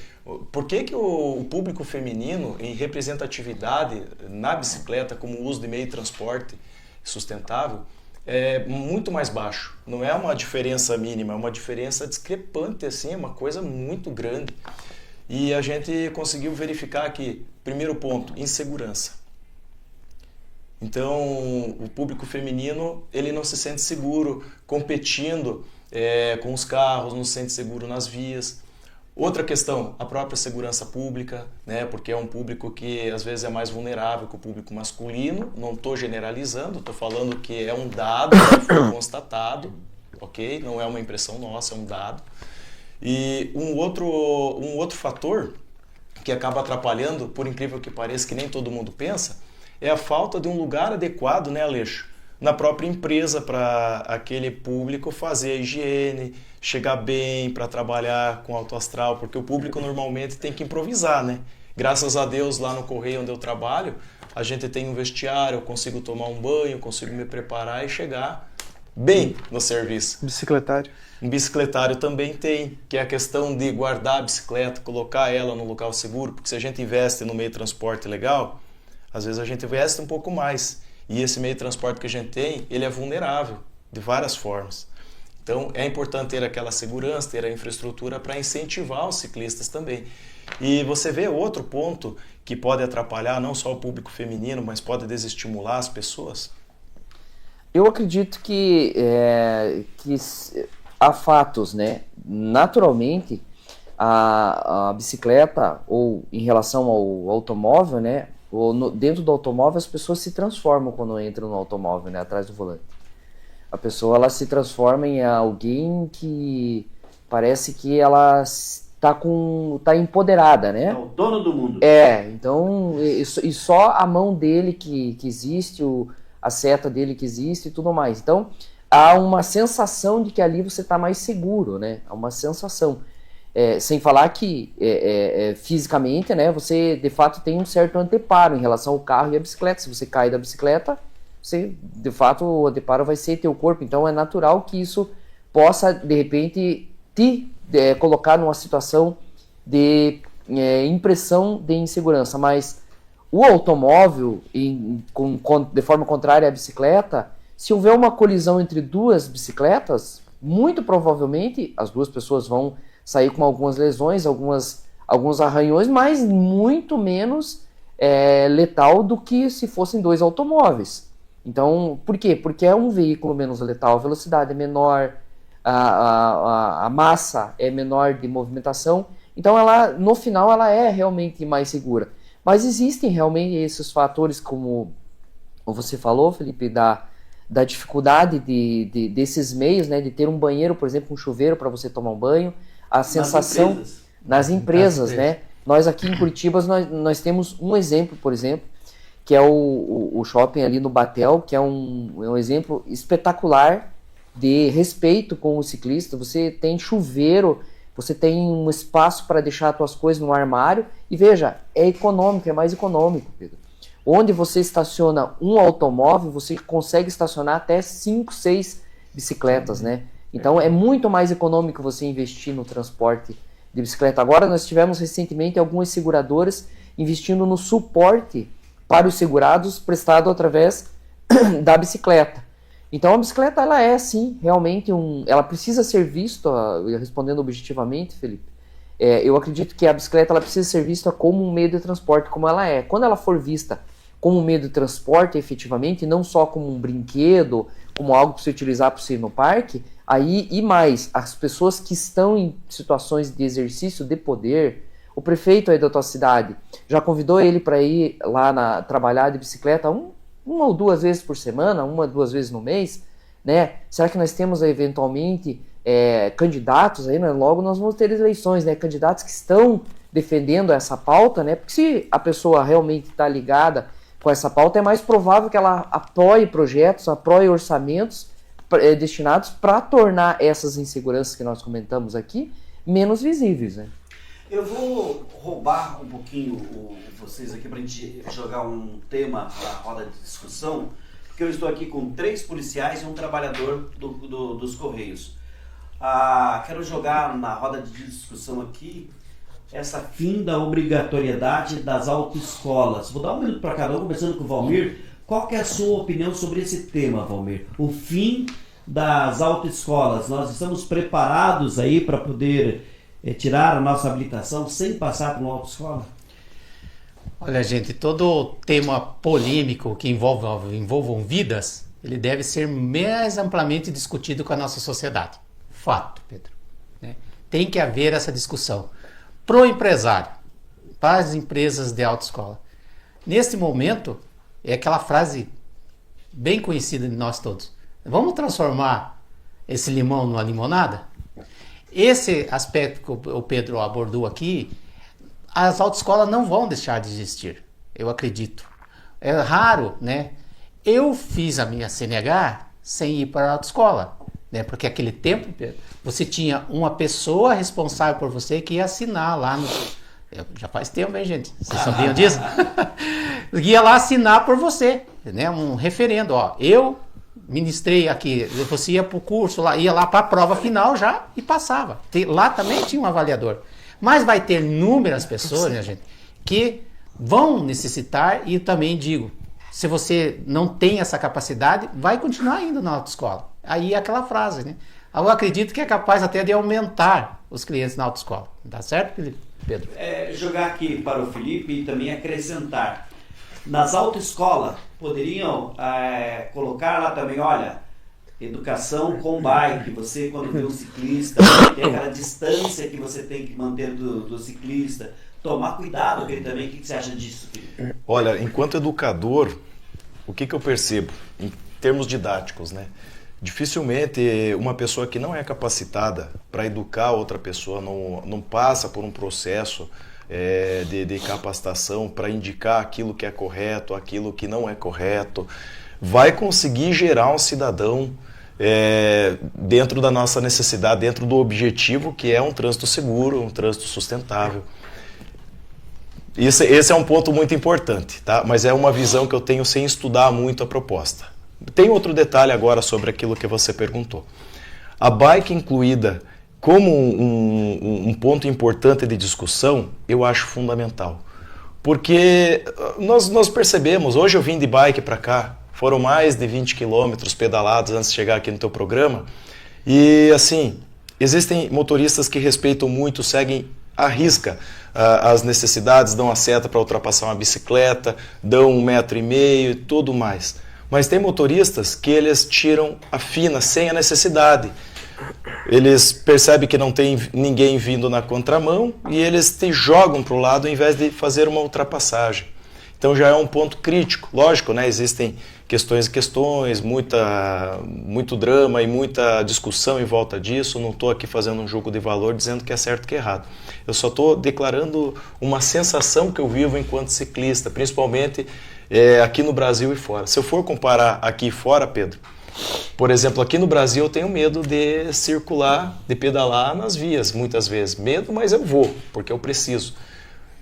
por que o público feminino em representatividade na bicicleta como uso de meio de transporte sustentável é muito mais baixo. Não é uma diferença mínima, é uma diferença discrepante, assim, é uma coisa muito grande. E a gente conseguiu verificar que, primeiro ponto, insegurança. Então, o público feminino ele não se sente seguro competindo com os carros, não se sente seguro nas vias. Outra questão, a própria segurança pública, né? Porque é um público que às vezes é mais vulnerável que o público masculino. Não estou generalizando, estou falando que é um dado que foi constatado, ok? Não é uma impressão nossa, é um dado. E um outro fator que acaba atrapalhando, por incrível que pareça, que nem todo mundo pensa, é a falta de um lugar adequado, né, Aleixo? Na própria empresa para aquele público fazer a higiene, chegar bem para trabalhar com alto astral, porque o público normalmente tem que improvisar, né? Graças a Deus lá no Correio onde eu trabalho, a gente tem um vestiário, eu consigo tomar um banho, consigo me preparar e chegar bem no serviço. Bicicletário. Um bicicletário também tem, que é a questão de guardar a bicicleta, colocar ela no local seguro, porque se a gente investe no meio de transporte legal, às vezes a gente investe um pouco mais. E esse meio de transporte que a gente tem, ele é vulnerável de várias formas. Então é importante ter aquela segurança, ter a infraestrutura para incentivar os ciclistas também. E você vê outro ponto que pode atrapalhar não só o público feminino, mas pode desestimular as pessoas? Eu acredito que há fatos, né? Naturalmente, a bicicleta, ou em relação ao automóvel, né? Dentro do automóvel, as pessoas se transformam quando entram no automóvel, né? Atrás do volante. A pessoa ela se transforma em alguém que parece que ela tá empoderada, né? É o dono do mundo. Então, e só a mão dele que existe, a seta dele que existe e tudo mais. Então, há uma sensação de que ali você está mais seguro, né? Há uma sensação. Sem falar que fisicamente, né, você de fato tem um certo anteparo em relação ao carro e à bicicleta. Se você cai da bicicleta, você, de fato, o anteparo vai ser teu corpo. Então, é natural que isso possa, de repente, te colocar numa situação de impressão de insegurança, mas o automóvel, de forma contrária à bicicleta, se houver uma colisão entre duas bicicletas, muito provavelmente as duas pessoas vão sair com algumas lesões, alguns arranhões, mas muito menos letal do que se fossem dois automóveis. Então, por quê? Porque é um veículo menos letal, a velocidade é menor, a massa é menor de movimentação, então no final ela é realmente mais segura. Mas existem realmente esses fatores, como você falou, Felipe, da dificuldade desses meios, né, de ter um banheiro, por exemplo, um chuveiro para você tomar um banho, a sensação nas empresas, né? Nós aqui em Curitiba nós temos um exemplo, por exemplo, que é o shopping ali no Batel, que é um exemplo espetacular de respeito com o ciclista. Você tem chuveiro, você tem um espaço para deixar as suas coisas no armário, e veja, é econômico, é mais econômico, Pedro. Onde você estaciona um automóvel, você consegue estacionar até 5, 6 bicicletas, né? Então é muito mais econômico você investir no transporte de bicicleta. Agora nós tivemos recentemente algumas seguradoras investindo no suporte para os segurados prestado através da bicicleta. Então a bicicleta ela é sim realmente ela precisa ser vista, respondendo objetivamente, Felipe, eu acredito que a bicicleta ela precisa ser vista como um meio de transporte, como ela é. Quando ela for vista como um meio de transporte efetivamente, não só como um brinquedo, como algo para você utilizar para você ir no parque, aí e mais, as pessoas que estão em situações de exercício de poder, o prefeito aí da tua cidade já convidou ele para ir lá trabalhar de bicicleta uma ou duas vezes por semana, 1 ou 2 vezes no mês, né? Será que nós temos aí, eventualmente candidatos aí, né? Logo nós vamos ter eleições, né? Candidatos que estão defendendo essa pauta, né? Porque se a pessoa realmente está ligada com essa pauta, é mais provável que ela apoie projetos, apoie orçamentos destinados para tornar essas inseguranças que nós comentamos aqui menos visíveis, né? Eu vou roubar um pouquinho vocês aqui para a gente jogar um tema para a roda de discussão, porque eu estou aqui com 3 policiais e um trabalhador dos Correios. Quero jogar na roda de discussão aqui essa fim da obrigatoriedade das autoescolas. Vou dar 1 minuto para cada um, começando com o Valmir. Qual que é a sua opinião sobre esse tema, Valmir? O fim das autoescolas. Nós estamos preparados aí para poder tirar a nossa habilitação sem passar por uma autoescola? Olha, gente, todo tema polêmico que envolvam vidas, ele deve ser mais amplamente discutido com a nossa sociedade. Fato, Pedro. Né? Tem que haver essa discussão. Pro empresário, para as empresas de autoescola. Neste momento, é aquela frase bem conhecida de nós todos. Vamos transformar esse limão numa limonada? Esse aspecto que o Pedro abordou aqui, as autoescolas não vão deixar de existir, eu acredito. É raro, né? Eu fiz a minha CNH sem ir para a autoescola, né? Porque aquele tempo, Pedro, você tinha uma pessoa responsável por você que ia assinar lá no... Já faz tempo, hein, gente? Vocês sabiam disso? Ia lá assinar por você, né? Um referendo, ó. Eu ministrei aqui, você ia para o curso, ia lá para a prova final já e passava. Lá também tinha um avaliador. Mas vai ter inúmeras pessoas, minha gente, que vão necessitar, e também digo, se você não tem essa capacidade, vai continuar indo na autoescola. Aí é aquela frase, né? Eu acredito que é capaz até de aumentar os clientes na autoescola. Tá certo, Pedro? Jogar aqui para o Felipe e também acrescentar. Nas autoescolas, poderiam colocar lá também, olha, educação com bike. Você, quando vê um ciclista, tem aquela distância que você tem que manter do ciclista. Tomar cuidado com ele também. O que você acha disso, Felipe? Olha, enquanto educador, o que eu percebo em termos didáticos, né? Dificilmente uma pessoa que não é capacitada para educar outra pessoa, não passa por um processo de capacitação para indicar aquilo que é correto, aquilo que não é correto, vai conseguir gerar um cidadão dentro da nossa necessidade, dentro do objetivo que é um trânsito seguro, um trânsito sustentável. Esse é um ponto muito importante, tá? Mas é uma visão que eu tenho sem estudar muito a proposta. Tem outro detalhe agora sobre aquilo que você perguntou. A bike incluída como um ponto importante de discussão, eu acho fundamental. Porque nós percebemos, hoje eu vim de bike para cá, foram mais de 20 quilômetros pedalados antes de chegar aqui no teu programa, e assim, existem motoristas que respeitam muito, seguem à risca as necessidades, dão a seta para ultrapassar uma bicicleta, dão 1,5 m e tudo mais. Mas tem motoristas que eles tiram a fina sem a necessidade. Eles percebem que não tem ninguém vindo na contramão e eles te jogam para o lado ao invés de fazer uma ultrapassagem. Então já é um ponto crítico. Lógico, né? Existem questões, muito drama e muita discussão em volta disso. Não estou aqui fazendo um jogo de valor dizendo que é certo que é errado. Eu só estou declarando uma sensação que eu vivo enquanto ciclista, principalmente aqui no Brasil e fora. Se eu for comparar aqui e fora, Pedro, por exemplo, aqui no Brasil eu tenho medo de circular, de pedalar nas vias, muitas vezes. Medo, mas eu vou, porque eu preciso.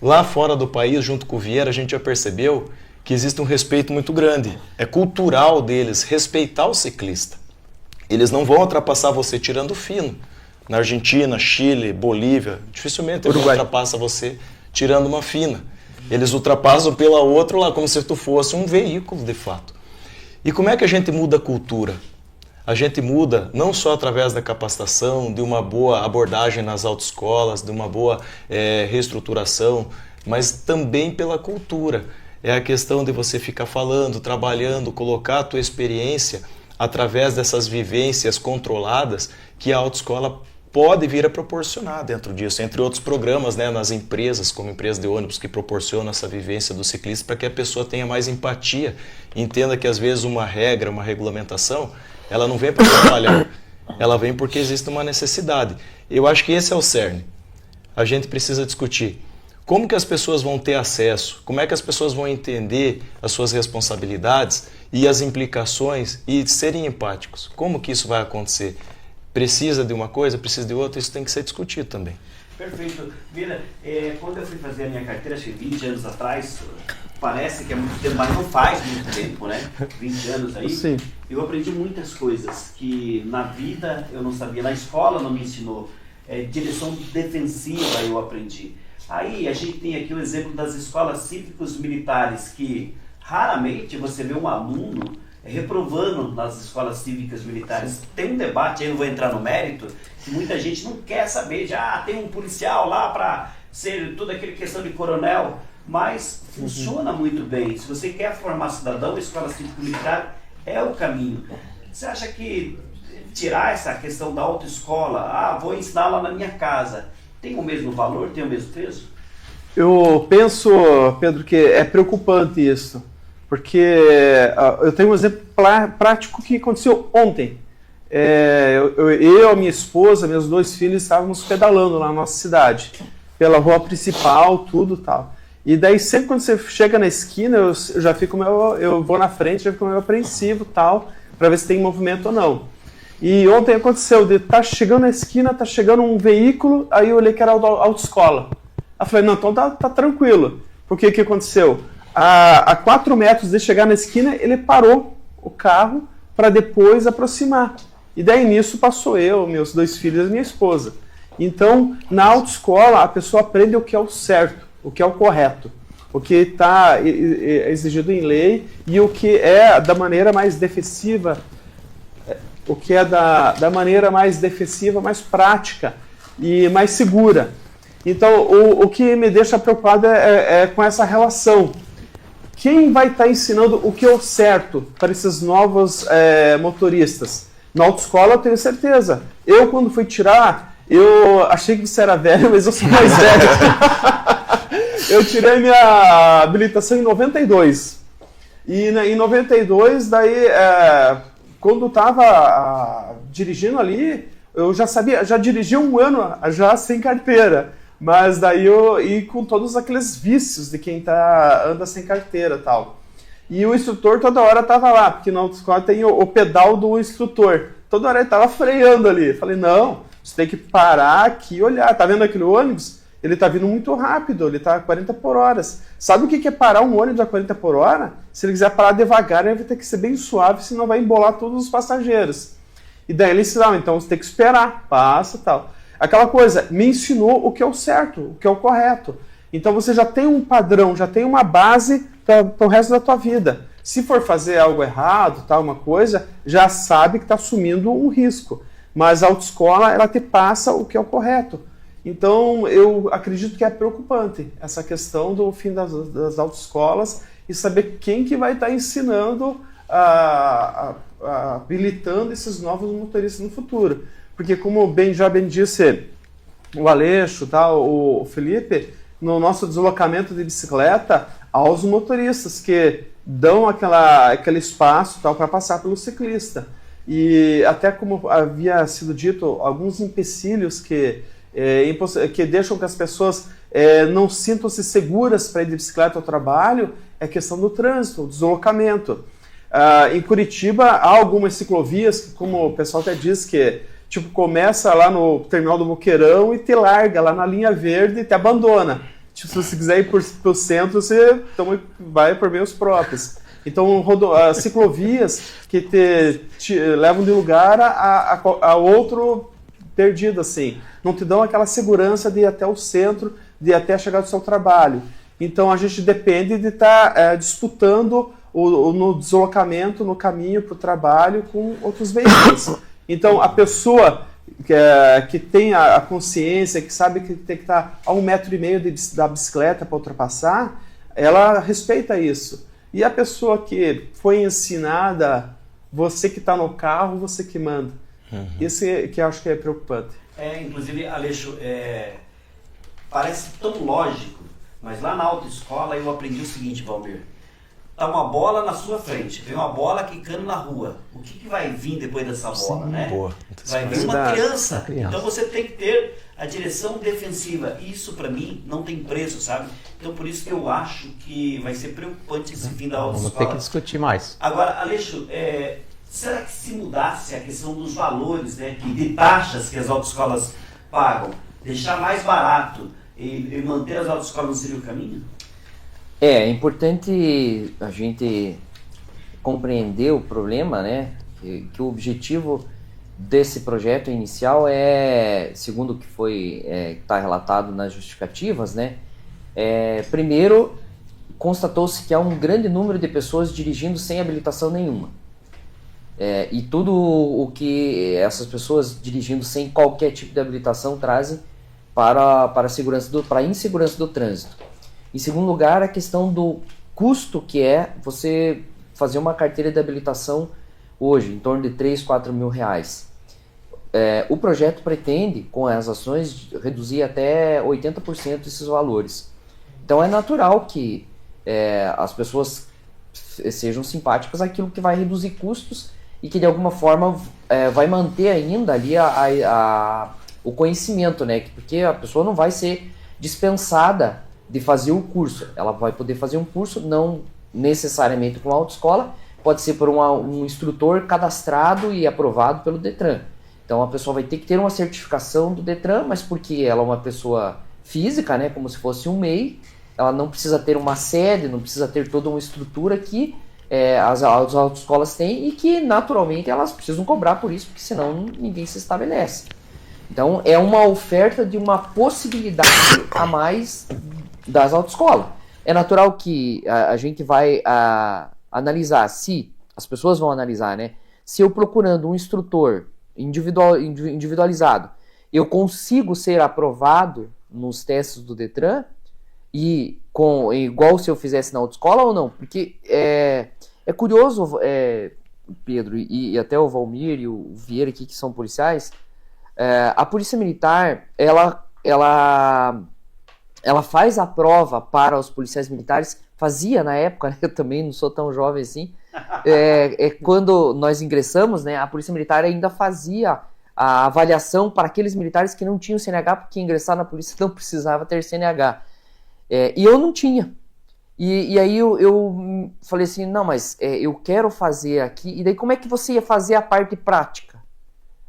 Lá fora do país, junto com o Vieira, a gente já percebeu que existe um respeito muito grande. É cultural deles respeitar o ciclista. Eles não vão ultrapassar você tirando fino. Na Argentina, Chile, Bolívia, dificilmente eles ultrapassam você tirando uma fina. Eles ultrapassam pela outra lá, como se tu fosse um veículo, de fato. E como é que a gente muda a cultura? A gente muda não só através da capacitação, de uma boa abordagem nas autoescolas, de uma boa reestruturação, mas também pela cultura. É a questão de você ficar falando, trabalhando, colocar a tua experiência através dessas vivências controladas que a autoescola pode vir a proporcionar dentro disso, entre outros programas, né, nas empresas, como empresa de ônibus, que proporcionam essa vivência do ciclista para que a pessoa tenha mais empatia, entenda que às vezes uma regra, uma regulamentação, ela não vem para trabalhar, ela vem porque existe uma necessidade. Eu acho que esse é o cerne. A gente precisa discutir como que as pessoas vão ter acesso, como é que as pessoas vão entender as suas responsabilidades e as implicações e serem empáticos. Como que isso vai acontecer? Precisa de uma coisa, precisa de outra, isso tem que ser discutido também. Perfeito. Vira, quando eu fui fazer a minha carteira, acho que 20 anos atrás, parece que é muito tempo, mas não faz muito tempo, né? 20 anos aí. Sim. Eu aprendi muitas coisas que na vida eu não sabia, na escola não me ensinou. Direção defensiva eu aprendi. Aí a gente tem aqui o exemplo das escolas cívicos militares, que raramente você vê um aluno reprovando nas escolas cívicas militares. Tem um debate, aí eu não vou entrar no mérito, que muita gente não quer saber, já tem um policial lá para ser toda aquela questão de coronel, mas funciona muito bem. Se você quer formar cidadão, a escola cívica militar é o caminho. Você acha que tirar essa questão da autoescola, vou ensinar lá na minha casa, tem o mesmo valor, tem o mesmo peso? Eu penso, Pedro, que é preocupante isso. Porque eu tenho um exemplo prático que aconteceu ontem. Eu, minha esposa, meus 2 filhos estávamos pedalando lá na nossa cidade, pela rua principal, tudo tal. E daí sempre quando você chega na esquina, eu já fico eu vou na frente, já fico meio apreensivo tal, para ver se tem movimento ou não. E ontem aconteceu, tá chegando na esquina, tá chegando um veículo, aí eu olhei que era a autoescola. Aí eu falei, não, então tá tranquilo. Porque o que aconteceu? A 4 metros de chegar na esquina, ele parou o carro para depois aproximar. E daí nisso passou eu, meus 2 filhos e minha esposa. Então, na autoescola, a pessoa aprende o que é o certo, o que é o correto, o que está exigido em lei e o que é da maneira mais defensiva, mais prática e mais segura. Então, o que me deixa preocupado é com essa relação. Quem vai estar ensinando o que é o certo para esses novos motoristas? Na autoescola eu tenho certeza. Eu, quando fui tirar, eu achei que você era velho, mas eu sou mais velho. Eu tirei minha habilitação em 92. E em 92, daí, quando eu estava dirigindo ali, eu já dirigia um ano já sem carteira, mas daí e com todos aqueles vícios de quem anda sem carteira e tal. E o instrutor toda hora estava lá, porque na autoescola tem o pedal do instrutor. Toda hora ele estava freando ali. Falei, não, você tem que parar aqui e olhar. Tá vendo aquele ônibus? Ele tá vindo muito rápido, ele tá a 40 por hora. Sabe o que é parar um ônibus a 40 por hora? Se ele quiser parar devagar, ele vai ter que ser bem suave, senão vai embolar todos os passageiros. E daí ele ensinou, então você tem que esperar, passa e tal. Aquela coisa, me ensinou o que é o certo, o que é o correto. Então você já tem um padrão, já tem uma base para o resto da tua vida. Se for fazer algo errado, tal, uma coisa, já sabe que está assumindo um risco. Mas a autoescola, ela te passa o que é o correto. Então, eu acredito que é preocupante essa questão do fim das autoescolas e saber quem que vai estar ensinando, habilitando esses novos motoristas no futuro. Porque, como já bem disse o Aleixo, tá, o Felipe, no nosso deslocamento de bicicleta, aos motoristas que dão aquele espaço para passar pelo ciclista. E até como havia sido dito, alguns empecilhos que deixam que as pessoas não sintam-se seguras para ir de bicicleta ao trabalho é a questão do trânsito, do deslocamento. Em Curitiba há algumas ciclovias que, como o pessoal até diz, que tipo, começa lá no terminal do Boqueirão e te larga lá na linha verde e te abandona. Tipo, se você quiser ir pro centro, você vai por meios próprios. Então, ciclovias que te levam de lugar a outro perdido, assim. Não te dão aquela segurança de ir até o centro, de ir até chegar do seu trabalho. Então, a gente depende de estar disputando no deslocamento, no caminho para o trabalho com outros veículos. Então, a pessoa que tem a consciência, que sabe que tem que estar a 1,5 metro da bicicleta para ultrapassar, ela respeita isso. E a pessoa que foi ensinada, você que está no carro, você que manda. Isso que eu acho que é preocupante. Inclusive, Aleixo, parece tão lógico, mas lá na autoescola eu aprendi o seguinte, Valmir. Tá uma bola na sua frente, vem uma bola quicando na rua. O que vai vir depois dessa bola, né? Boa. Vai vir uma criança. Então você tem que ter a direção defensiva. Isso para mim não tem preço, sabe? Então por isso que eu acho que vai ser preocupante esse fim da autoescola. Vamos ter que discutir mais. Agora, Aleixo, será que se mudasse a questão dos valores, né, de taxas que as autoescolas pagam, deixar mais barato e manter as autoescolas, não seria o caminho? É importante a gente compreender o problema, né? Que o objetivo desse projeto inicial segundo o que está relatado nas justificativas, né? Primeiro, constatou-se que há um grande número de pessoas dirigindo sem habilitação nenhuma. E tudo o que essas pessoas dirigindo sem qualquer tipo de habilitação trazem para a insegurança do trânsito. Em segundo lugar, a questão do custo que é você fazer uma carteira de habilitação hoje, em torno de 3, 4 mil reais. O projeto pretende, com as ações, reduzir até 80% esses valores. Então é natural que as pessoas sejam simpáticas àquilo que vai reduzir custos e que de alguma forma vai manter ainda ali o conhecimento, né? Porque a pessoa não vai ser dispensada de fazer o curso. Ela vai poder fazer um curso, não necessariamente com a autoescola, pode ser por um instrutor cadastrado e aprovado pelo Detran. Então a pessoa vai ter que ter uma certificação do Detran, mas porque ela é uma pessoa física, né, como se fosse um MEI, ela não precisa ter uma sede, não precisa ter toda uma estrutura que as autoescolas têm e que naturalmente elas precisam cobrar por isso, porque senão ninguém se estabelece. Então é uma oferta de uma possibilidade a mais das autoescolas. É natural que a gente vai analisar, se as pessoas vão analisar, né? Se eu procurando um instrutor individualizado, eu consigo ser aprovado nos testes do Detran e igual se eu fizesse na autoescola ou não? Porque é curioso, Pedro, e até o Valmir e o Vieira aqui, que são policiais, a Polícia Militar, ela faz a prova para os policiais militares, fazia na época, né? Eu também não sou tão jovem assim, quando nós ingressamos, né, a Polícia Militar ainda fazia a avaliação para aqueles militares que não tinham CNH, porque ingressar na polícia não precisava ter CNH. E eu não tinha. E aí eu falei assim, não, mas eu quero fazer aqui. E daí como é que você ia fazer a parte prática?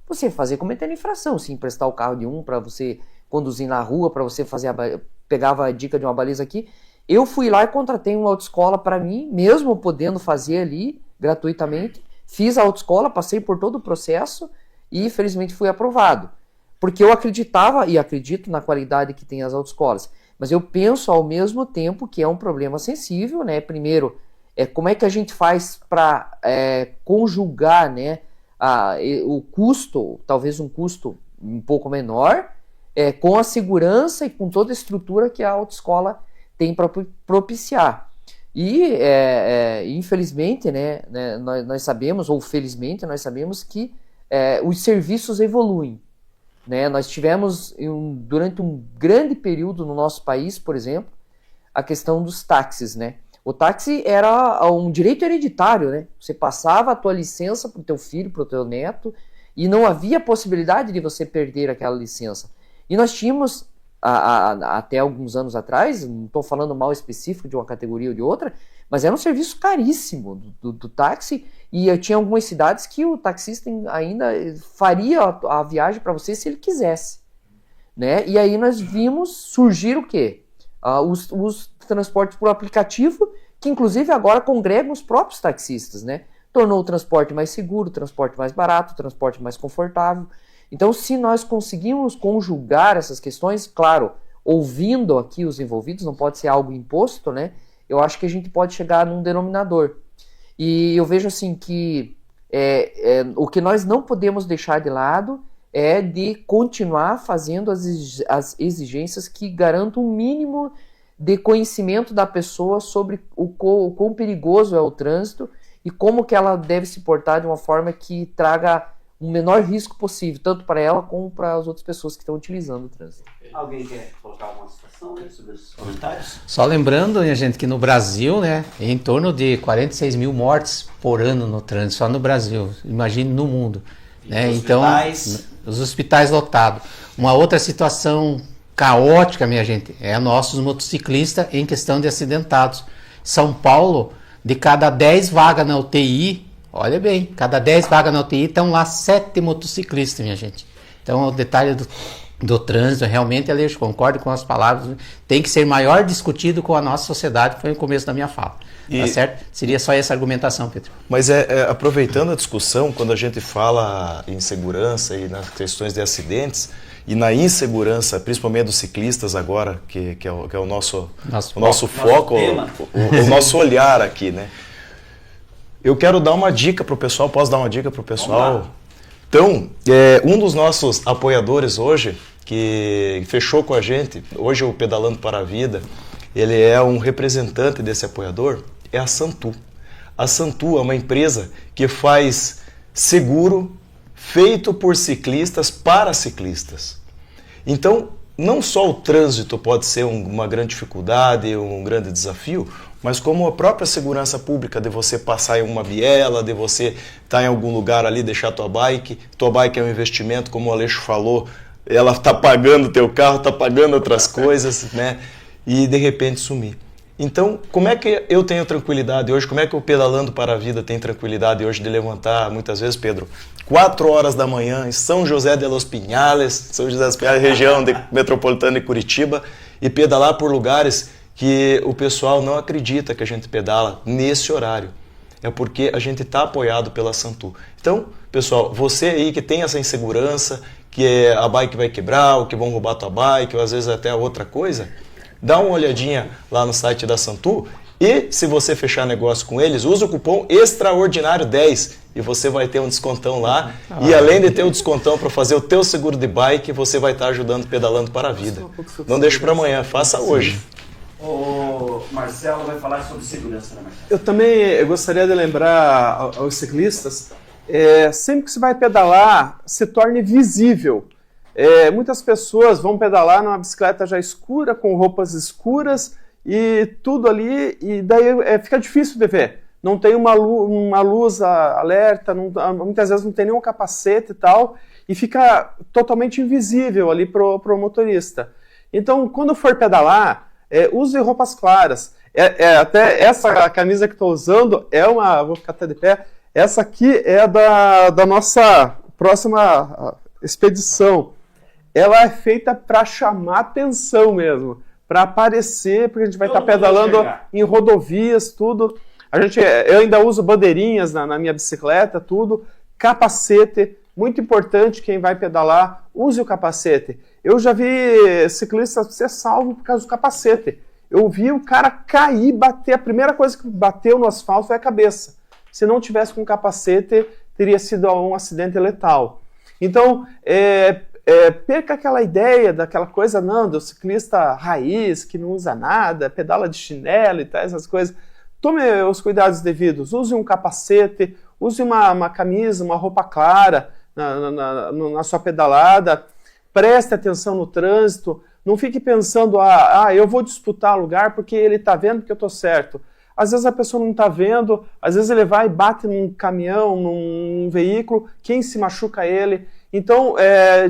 Você ia fazer cometendo infração, se emprestar o carro de um para você conduzir na rua, para você fazer pegava a dica de uma baliza aqui. Eu fui lá e contratei uma autoescola para mim, mesmo podendo fazer ali gratuitamente. Fiz a autoescola, passei por todo o processo e felizmente fui aprovado. Porque eu acreditava e acredito na qualidade que tem as autoescolas. Mas eu penso ao mesmo tempo que é um problema sensível, né? Primeiro, como é que a gente faz para conjugar, né, o custo, talvez um custo um pouco menor, com a segurança e com toda a estrutura que a autoescola tem para propiciar. E, infelizmente, né, nós sabemos, ou felizmente, nós sabemos que os serviços evoluem. Né? Nós tivemos, durante um grande período no nosso país, por exemplo, a questão dos táxis. Né? O táxi era um direito hereditário. Né? Você passava a tua licença para o teu filho, para o teu neto, e não havia possibilidade de você perder aquela licença. E nós tínhamos, até alguns anos atrás, não estou falando mal específico de uma categoria ou de outra, mas era um serviço caríssimo do táxi, e tinha algumas cidades que o taxista ainda faria a viagem para você se ele quisesse. Né? E aí nós vimos surgir o quê? Os transportes por aplicativo, que inclusive agora congregam os próprios taxistas. Né? Tornou o transporte mais seguro, o transporte mais barato, o transporte mais confortável. Então, se nós conseguimos conjugar essas questões, claro, ouvindo aqui os envolvidos, não pode ser algo imposto, né? Eu acho que a gente pode chegar num denominador. E eu vejo assim que o que nós não podemos deixar de lado é de continuar fazendo as exigências que garantam um mínimo de conhecimento da pessoa sobre o quão perigoso é o trânsito e como que ela deve se portar de uma forma que traga o menor risco possível, tanto para ela como para as outras pessoas que estão utilizando o trânsito. Alguém quer colocar alguma situação aí sobre os comentários? Só lembrando, minha gente, que no Brasil, né, é em torno de 46 mil mortes por ano no trânsito, só no Brasil, imagine no mundo. Né? Então, os hospitais lotados. Uma outra situação caótica, minha gente, é nossos motociclistas em questão de acidentados. São Paulo, de cada 10 vagas na UTI, olha bem, cada 10 vagas na UTI estão lá 7 motociclistas, minha gente. Então, o detalhe do trânsito, realmente, Aleixo, concordo com as palavras, tem que ser maior discutido com a nossa sociedade, que foi o começo da minha fala. Tá certo? Seria só essa argumentação, Pedro. Mas aproveitando a discussão, quando a gente fala em segurança e nas questões de acidentes, e na insegurança, principalmente dos ciclistas agora, que é o nosso foco, o nosso olhar aqui, né? Eu quero dar uma dica para o pessoal, posso dar uma dica para o pessoal? Então, um dos nossos apoiadores hoje, que fechou com a gente, hoje é o Pedalando para a Vida, ele é um representante desse apoiador, é a Santu. A Santu é uma empresa que faz seguro feito por ciclistas para ciclistas. Então, não só o trânsito pode ser uma grande dificuldade, um grande desafio, mas como a própria segurança pública de você passar em uma biela, de você estar em algum lugar ali, deixar tua bike é um investimento, como o Aleixo falou, ela está pagando teu carro, está pagando outras coisas, né? E de repente sumir. Então, como é que eu tenho tranquilidade hoje? Como é que o Pedalando para a Vida tem tranquilidade hoje de levantar, muitas vezes, Pedro, 4 horas da manhã em São José de los Pinhales, São José dos Pinhales, região metropolitana de Curitiba, e pedalar por lugares que o pessoal não acredita que a gente pedala nesse horário. É porque a gente está apoiado pela Santu. Então, pessoal, você aí que tem essa insegurança, que a bike vai quebrar, ou que vão roubar tua bike, ou às vezes até outra coisa, dá uma olhadinha lá no site da Santu e, se você fechar negócio com eles, usa o cupom EXTRAORDINARIO10 e você vai ter um descontão lá. E além de ter um descontão para fazer o teu seguro de bike, você vai estar ajudando Pedalando para a Vida. Não deixe para amanhã, faça hoje. O Marcelo vai falar sobre segurança, né, Marcelo? Eu também gostaria de lembrar aos ciclistas, sempre que você vai pedalar, se torne visível. Muitas pessoas vão pedalar numa bicicleta já escura, com roupas escuras e tudo ali, e daí fica difícil de ver. não tem uma luz alerta, muitas vezes não tem nenhum capacete e tal, e fica totalmente invisível ali pro motorista. Então, quando for pedalar, use roupas claras. Até essa camisa que estou usando vou ficar até de pé, essa aqui é da nossa próxima expedição. Ela é feita para chamar atenção mesmo, para aparecer, porque a gente vai estar pedalando em rodovias, tudo. Eu ainda uso bandeirinhas na minha bicicleta, tudo. Capacete, muito importante, quem vai pedalar, use o capacete. Eu já vi ciclista ser salvo por causa do capacete. Eu vi o cara cair, bater, a primeira coisa que bateu no asfalto foi a cabeça. Se não tivesse com capacete, teria sido um acidente letal. Então, perca aquela ideia daquela coisa, do ciclista raiz, que não usa nada, pedala de chinelo e tal, essas coisas. Tome os devidos, use um capacete, use uma camisa, uma roupa clara na sua pedalada, preste atenção no trânsito, não fique pensando, eu vou disputar lugar porque ele está vendo que eu estou certo. Às vezes a pessoa não está vendo, às vezes ele vai e bate num caminhão, num veículo, quem se machuca ele. Então,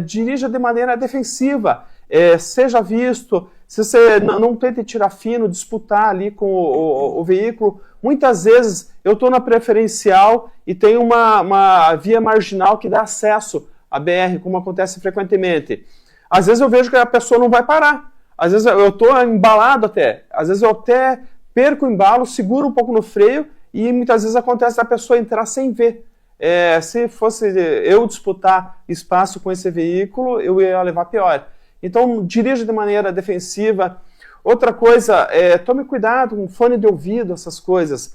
dirija de maneira defensiva, seja visto. Se você não tente tirar fino, disputar ali com o veículo, muitas vezes eu estou na preferencial e tem uma via marginal que dá acesso à BR, como acontece frequentemente. Às vezes eu vejo que a pessoa não vai parar. Às vezes eu estou embalado até. Às vezes eu até perco o embalo, seguro um pouco no freio e muitas vezes acontece da pessoa entrar sem ver. Se fosse eu disputar espaço com esse veículo, eu ia levar pior. Então, dirija de maneira defensiva. Outra coisa, tome cuidado com fone de ouvido, essas coisas.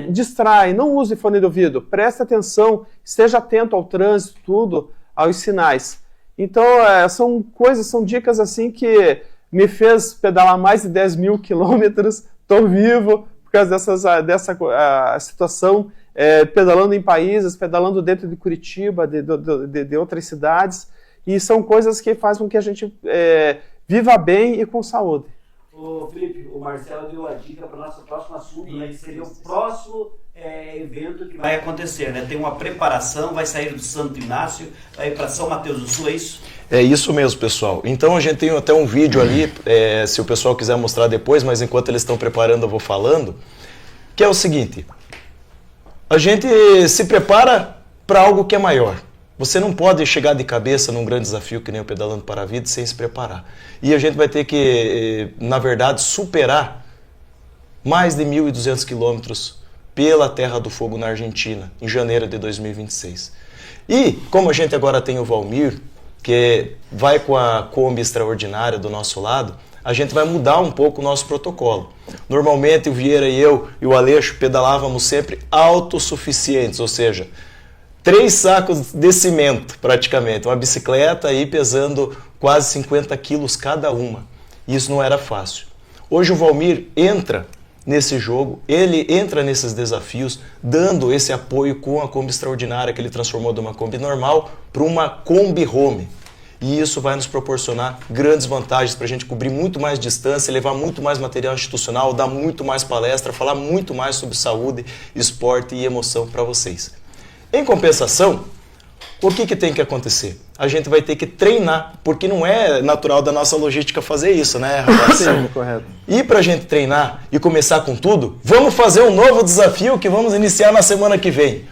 Distrai, não use fone de ouvido. Preste atenção, esteja atento ao trânsito, tudo, aos sinais. Então, são dicas assim que me fez pedalar mais de 10 mil quilômetros. Estou vivo por causa dessa situação, pedalando em países, pedalando dentro de Curitiba, de outras cidades. E são coisas que fazem com que a gente viva bem e com saúde. Ô Felipe, o Marcelo deu a dica para o nosso próximo assunto, né, que seria o próximo evento que vai acontecer, né? Tem uma preparação, vai sair do Santo Inácio, vai para São Mateus do Sul, é isso? É isso mesmo, pessoal. Então a gente tem até um vídeo ali, se o pessoal quiser mostrar depois, mas enquanto eles estão preparando eu vou falando, que é o seguinte: a gente se prepara para algo que é maior. Você não pode chegar de cabeça num grande desafio que nem o Pedalando para a Vida sem se preparar. E a gente vai ter que, na verdade, superar mais de 1.200 quilômetros pela Terra do Fogo na Argentina, em janeiro de 2026. E, como a gente agora tem o Valmir, que vai com a Kombi extraordinária do nosso lado, a gente vai mudar um pouco o nosso protocolo. Normalmente o Vieira e eu e o Aleixo pedalávamos sempre autossuficientes, ou seja, 3 sacos de cimento, praticamente. Uma bicicleta aí pesando quase 50 quilos cada uma. Isso não era fácil. Hoje o Valmir entra nesse jogo, ele entra nesses desafios, dando esse apoio com a Kombi extraordinária, que ele transformou de uma Kombi normal para uma Kombi Home. E isso vai nos proporcionar grandes vantagens para a gente cobrir muito mais distância, levar muito mais material institucional, dar muito mais palestra, falar muito mais sobre saúde, esporte e emoção para vocês. Em compensação, o que tem que acontecer? A gente vai ter que treinar, porque não é natural da nossa logística fazer isso, né, rapaz? Sim, correto. E para a gente treinar e começar com tudo, vamos fazer um novo desafio que vamos iniciar na semana que vem.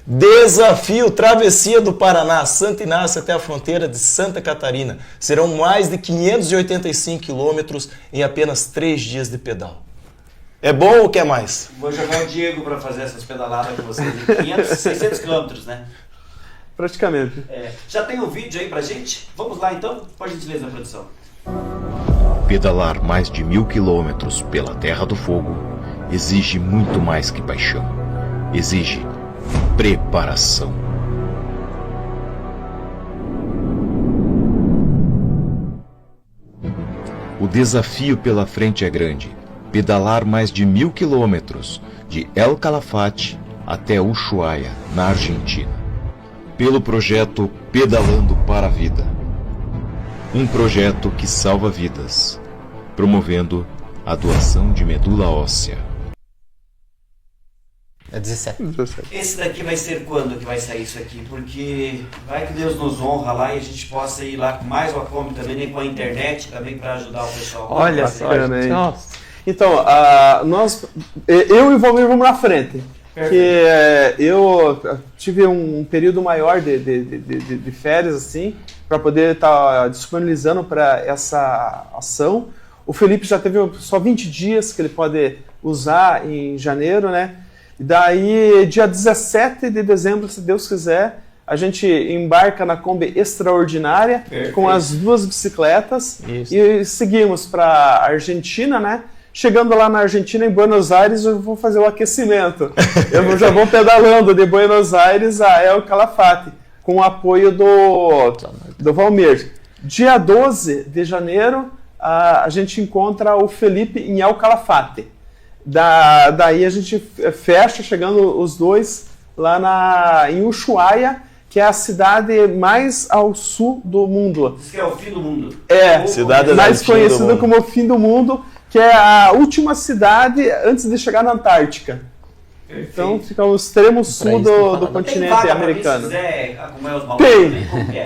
Desafio Travessia do Paraná, Santo Inácio até a fronteira de Santa Catarina. Serão mais de 585 quilômetros em apenas 3 dias de pedal. É bom ou quer mais? Vou jogar o Diego para fazer essas pedaladas com vocês de 500, 600 quilômetros, né? Praticamente. Já tem um vídeo aí pra gente? Vamos lá então? Por gentileza, produção. Pedalar mais de 1.000 quilômetros pela Terra do Fogo exige muito mais que paixão. Exige preparação. O desafio pela frente é grande. Pedalar mais de 1.000 quilômetros de El Calafate até Ushuaia, na Argentina. Pelo projeto Pedalando para a Vida. Um projeto que salva vidas, promovendo a doação de medula óssea. É 17. Esse daqui vai ser quando que vai sair isso aqui? Porque vai que Deus nos honra lá e a gente possa ir lá com mais uma Kombi também, nem com a internet também para ajudar o pessoal. Olha só, Bacana, hein? nossa. Então, eu e o Valmir vamos na frente. Que eu tive um período maior de férias, assim, para poder estar disponibilizando para essa ação. O Felipe já teve só 20 dias que ele pode usar em janeiro, né? E daí, dia 17 de dezembro, se Deus quiser, a gente embarca na Kombi Extraordinária. Perfeito. Com as 2 bicicletas. Isso. E seguimos para a Argentina, né? Chegando lá na Argentina, em Buenos Aires, eu vou fazer o aquecimento. Eu já vou pedalando de Buenos Aires a El Calafate, com o apoio do Valmir. Dia 12 de janeiro, a gente encontra o Felipe em El Calafate. Daí a gente fecha, chegando os dois lá em Ushuaia, que é a cidade mais ao sul do mundo. Diz que é o fim do mundo. Cidade mais conhecida como o fim do mundo, que é a última cidade antes de chegar na Antártica. Perfeito. Então fica no extremo sul do continente americano. Se quiser acompanhar os malucos,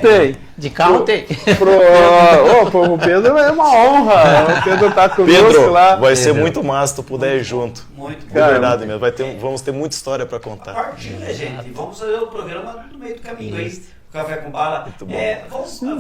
tem. De carro tem. O Pedro é uma honra. O Pedro tá conosco lá. Vai ser muito massa tu puder ir junto. Muito bom. É verdade mesmo. Vamos ter muita história para contar. Partilha, gente. Vamos fazer o programa no meio do caminho aí. Café com Bala.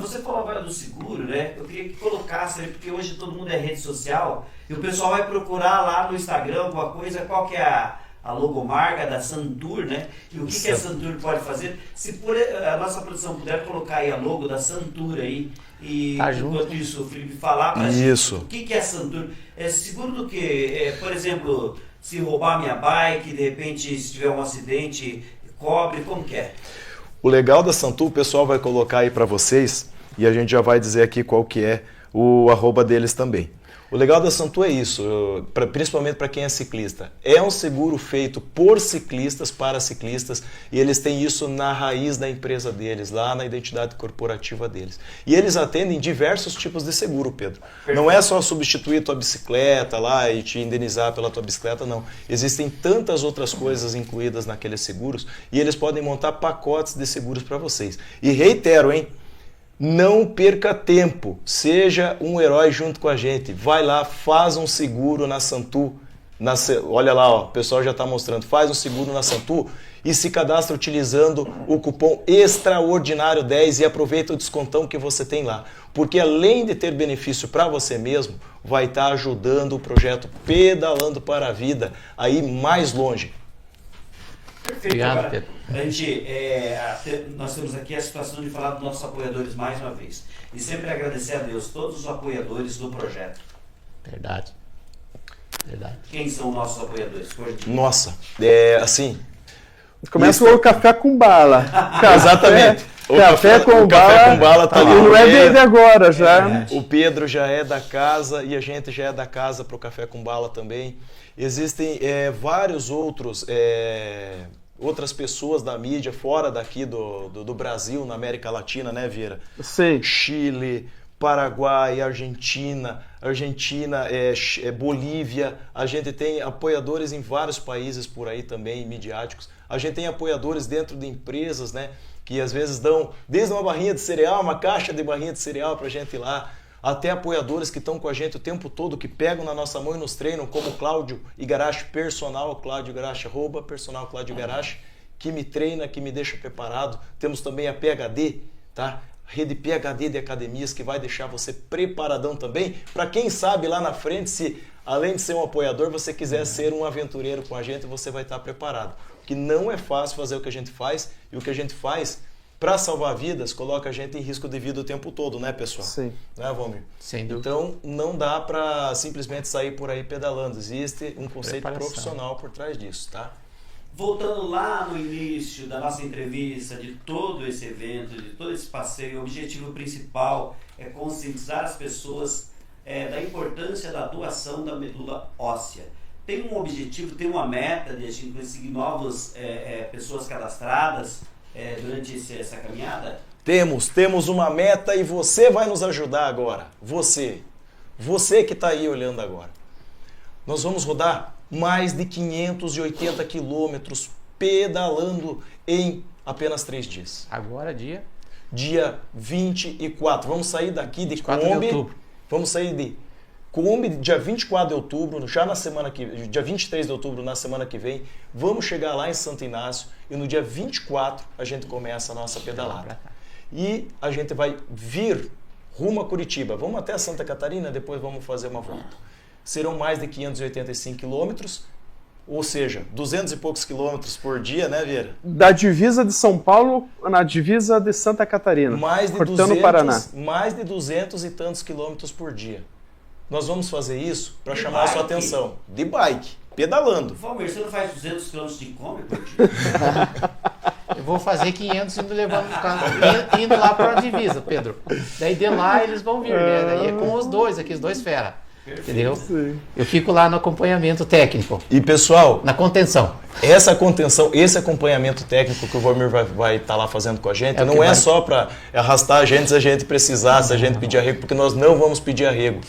Você falou agora do seguro, né? Eu queria que colocasse aí, porque hoje todo mundo é rede social e o pessoal vai procurar lá no Instagram alguma coisa, qual que é a logomarca da Santur, né? E o que a Santur pode fazer? Se a nossa produção puder colocar aí a logo da Santur aí, e enquanto isso o Felipe falar pra gente o que é a Santur. É seguro do quê? Por exemplo, se roubar minha bike, de repente se tiver um acidente, cobre, como que é? O legal da Santur, o pessoal vai colocar aí para vocês e a gente já vai dizer aqui qual que é o @ deles também. O legal da Santur é isso, principalmente para quem é ciclista. É um seguro feito por ciclistas, para ciclistas, e eles têm isso na raiz da empresa deles, lá na identidade corporativa deles. E eles atendem diversos tipos de seguro, Pedro. Não é só substituir tua bicicleta lá e te indenizar pela tua bicicleta, não. Existem tantas outras coisas incluídas naqueles seguros e eles podem montar pacotes de seguros para vocês. E reitero, hein? Não perca tempo, seja um herói junto com a gente. Vai lá, faz um seguro na Santur. Olha lá, ó, o pessoal já está mostrando. Faz um seguro na Santur e se cadastra utilizando o cupom Extraordinário10 e aproveita o descontão que você tem lá. Porque além de ter benefício para você mesmo, vai estar ajudando o projeto Pedalando para a Vida a ir mais longe. Perfeito. Obrigado, Pedro. Nós temos aqui a situação de falar dos nossos apoiadores mais uma vez. E sempre agradecer a Deus, todos os apoiadores do projeto. Verdade. Quem são os nossos apoiadores? Nossa, assim... Começa o Café com Bala. Exatamente. Café com Bala tá ali. Não é desde agora já. O Pedro já é da casa e a gente já é da casa para o Café com Bala também. Existem vários outras pessoas da mídia fora daqui do Brasil, na América Latina, né, Vieira? Sim. Chile, Paraguai, Argentina, Bolívia. A gente tem apoiadores em vários países por aí também, midiáticos. A gente tem apoiadores dentro de empresas, né, que às vezes dão desde uma barrinha de cereal, uma caixa de barrinha de cereal para a gente ir lá, até apoiadores que estão com a gente o tempo todo, que pegam na nossa mão e nos treinam, como o Cláudio Igarashi Personal, Cláudio Igarashi, @personal Cláudio Igarashi, que me treina, que me deixa preparado. Temos também a PHD, tá? Rede PHD de academias, que vai deixar você preparadão também, para quem sabe lá na frente, se além de ser um apoiador, você quiser ser um aventureiro com a gente, você vai estar preparado. Que não é fácil fazer o que a gente faz, e o que a gente faz para salvar vidas coloca a gente em risco de vida o tempo todo, né, pessoal? Sim. Né, Valmir? Sem dúvida. Então, não dá para simplesmente sair por aí pedalando. Existe um conceito profissional por trás disso, tá? Voltando lá no início da nossa entrevista, de todo esse evento, de todo esse passeio, o objetivo principal é conscientizar as pessoas da importância da doação da medula óssea. Tem um objetivo, tem uma meta de a gente conseguir novas pessoas cadastradas durante essa caminhada? Temos uma meta e você vai nos ajudar agora. Você que está aí olhando agora. Nós vamos rodar mais de 580 quilômetros pedalando em apenas 3 dias. Agora Dia 24. Vamos sair daqui de 24 de Kombi. outubro. Vamos sair de Kombi dia 24 de outubro, já na semana que dia 23 de outubro, na semana que vem. Vamos chegar lá em Santo Inácio e no dia 24 a gente começa a nossa pedalada. E a gente vai vir rumo a Curitiba. Vamos até Santa Catarina, depois vamos fazer uma volta. Serão mais de 585 quilômetros, ou seja, 200 e poucos quilômetros por dia, né, Vieira? Da divisa de São Paulo na divisa de Santa Catarina, cortando o Paraná. Mais de 200 e tantos quilômetros por dia. Nós vamos fazer isso para chamar a sua atenção. De bike, pedalando. Valmir, você não faz 200 km de Kombi por dia? Eu vou fazer 500 indo lá para a divisa, Pedro. Daí de lá eles vão vir, né? Daí é com os dois aqui, os dois fera. Entendeu? Sim. Eu fico lá no acompanhamento técnico. E pessoal, na contenção. Essa contenção, esse acompanhamento técnico que o Valmir vai estar lá fazendo com a gente, não é só para arrastar a gente se a gente precisar, se a gente pedir arrego, porque nós não vamos pedir arrego.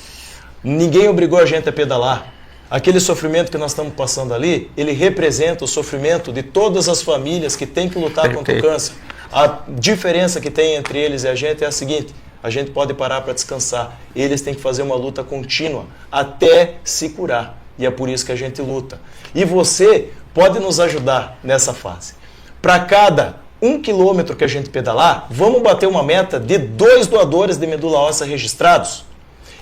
Ninguém obrigou a gente a pedalar. Aquele sofrimento que nós estamos passando ali, ele representa o sofrimento de todas as famílias que têm que lutar contra o câncer. A diferença que tem entre eles e a gente é a seguinte: a gente pode parar para descansar. Eles têm que fazer uma luta contínua até se curar. E é por isso que a gente luta. E você pode nos ajudar nessa fase. Para cada 1 quilômetro que a gente pedalar, vamos bater uma meta de 2 doadores de medula óssea registrados.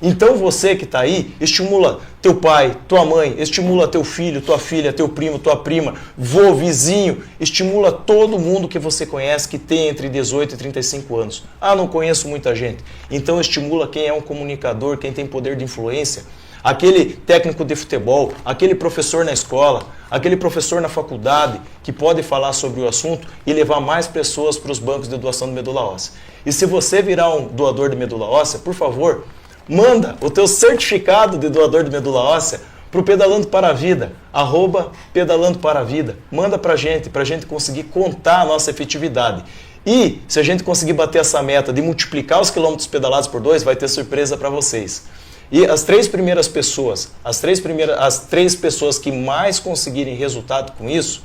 Então você que está aí, estimula teu pai, tua mãe, estimula teu filho, tua filha, teu primo, tua prima, vô, vizinho, estimula todo mundo que você conhece que tem entre 18 e 35 anos. Ah, não conheço muita gente. Então estimula quem é um comunicador, quem tem poder de influência, aquele técnico de futebol, aquele professor na escola, aquele professor na faculdade que pode falar sobre o assunto e levar mais pessoas para os bancos de doação de medula óssea. E se você virar um doador de medula óssea, por favor, manda o teu certificado de doador de medula óssea para o Pedalando para a Vida, @Pedalando para a Vida. Manda para a gente conseguir contar a nossa efetividade. E se a gente conseguir bater essa meta de multiplicar os quilômetros pedalados por 2, vai ter surpresa para vocês. E as 3 primeiras pessoas, as três pessoas que mais conseguirem resultado com isso,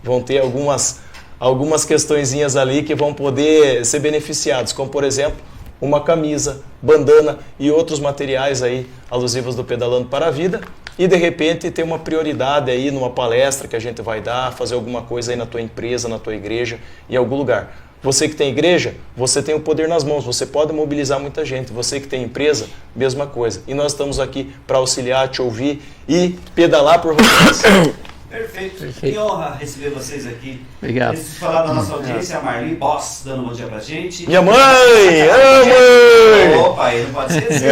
vão ter algumas questõezinhas ali que vão poder ser beneficiados, como por exemplo, uma camisa, bandana e outros materiais aí alusivos do Pedalando para a Vida, e de repente ter uma prioridade aí numa palestra que a gente vai dar, fazer alguma coisa aí na tua empresa, na tua igreja, em algum lugar. Você que tem igreja, você tem o poder nas mãos, você pode mobilizar muita gente. Você que tem empresa, mesma coisa. E nós estamos aqui para auxiliar, te ouvir e pedalar por vocês. Perfeito. Que honra receber vocês aqui. Obrigado. Antes de falar da nossa audiência, a Marli Boss dando um bom dia pra gente. Minha mãe! Mãe! Opa, aí não pode esquecer.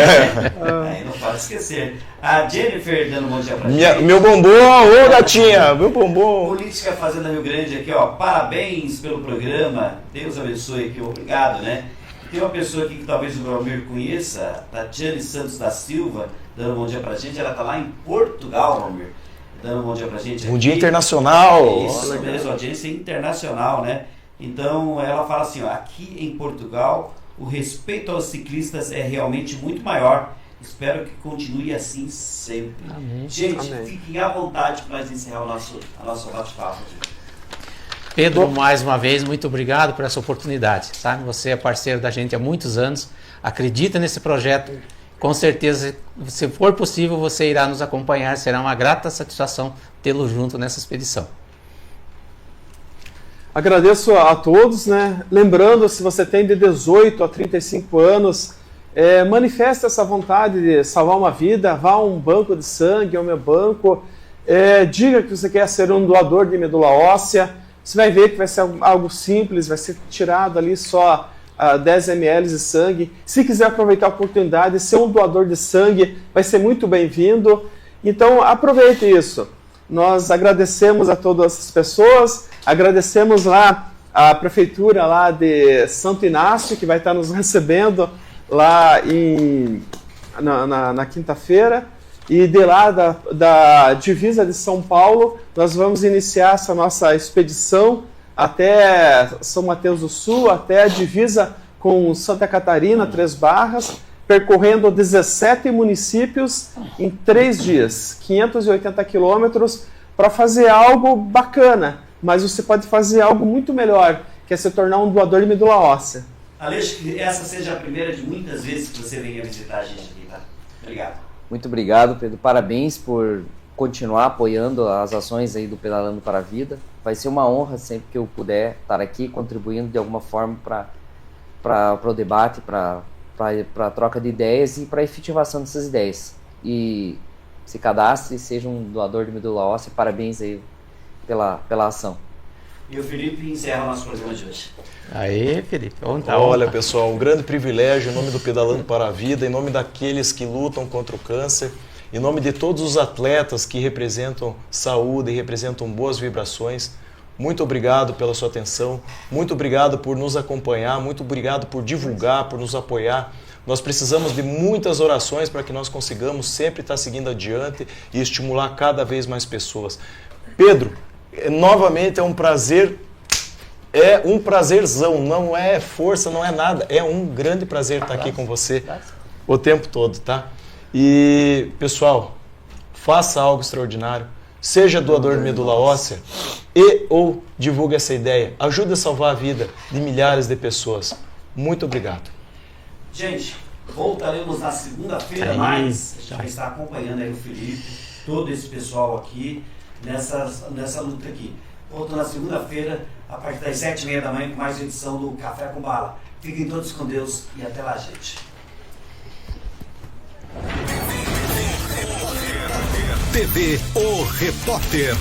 Aí não pode esquecer. A Jennifer dando um bom dia pra gente. Meu bombom, ô gatinha, meu bombom. Política Fazenda Rio Grande aqui, ó. Parabéns pelo programa. Deus abençoe aqui, obrigado, né? Tem uma pessoa aqui que talvez o Valmir conheça, Tatiane Santos da Silva, dando um bom dia pra gente. Ela tá lá em Portugal, Valmir. Dando um bom dia pra gente. Bom dia internacional. Isso mesmo, audiência internacional, né? Então ela fala assim, ó, aqui em Portugal o respeito aos ciclistas é realmente muito maior. Espero que continue assim sempre. Amém. Gente, Amém. fiquem à vontade para nós encerrar a nosso bate-papo. Pedro, mais uma vez, muito obrigado por essa oportunidade. Sabe? Você é parceiro da gente há muitos anos, acredita nesse projeto. Com certeza, se for possível, você irá nos acompanhar. Será uma grata satisfação tê-lo junto nessa expedição. Agradeço a todos, né? Lembrando, se você tem de 18 a 35 anos, manifeste essa vontade de salvar uma vida, vá a um banco de sangue, ao meu banco, diga que você quer ser um doador de medula óssea. Você vai ver que vai ser algo simples, vai ser tirado ali só 10 ml de sangue. Se quiser aproveitar a oportunidade de ser um doador de sangue, vai ser muito bem-vindo. Então aproveite isso. Nós agradecemos a todas as pessoas, agradecemos lá a prefeitura lá de Santo Inácio, que vai estar nos recebendo lá na quinta-feira. E de lá da divisa de São Paulo, nós vamos iniciar essa nossa expedição até São Mateus do Sul, até a divisa com Santa Catarina, 3 Barras, percorrendo 17 municípios em 3 dias, 580 quilômetros, para fazer algo bacana, mas você pode fazer algo muito melhor, que é se tornar um doador de medula óssea. Aleixo, que essa seja a primeira de muitas vezes que você venha visitar a gente aqui, tá? Obrigado. Muito obrigado, Pedro. Parabéns por continuar apoiando as ações aí do Pedalando para a Vida. Vai ser uma honra sempre que eu puder estar aqui contribuindo de alguma forma para o debate, para a troca de ideias e para a efetivação dessas ideias. E se cadastre, seja um doador de medula óssea. Parabéns aí pela ação. E o Felipe encerra o nosso programa de hoje. Aí, Felipe. Olha, pessoal, um grande privilégio em nome do Pedalando para a Vida, em nome daqueles que lutam contra o câncer, em nome de todos os atletas que representam saúde e representam boas vibrações. Muito obrigado pela sua atenção, muito obrigado por nos acompanhar, muito obrigado por divulgar, por nos apoiar. Nós precisamos de muitas orações para que nós consigamos sempre estar seguindo adiante e estimular cada vez mais pessoas. Pedro, novamente é um prazerzão, não é força, não é nada, é um grande prazer estar aqui com você o tempo todo, tá? E, pessoal, faça algo extraordinário, seja doador de medula óssea ou divulgue essa ideia, ajude a salvar a vida de milhares de pessoas. Muito obrigado. Gente, voltaremos na segunda-feira, mas já está acompanhando aí o Felipe, todo esse pessoal aqui, nessa luta aqui. Volto na segunda-feira, a partir das 7h30 da manhã, com mais uma edição do Café com Bala. Fiquem todos com Deus e até lá, gente. TV O Repórter.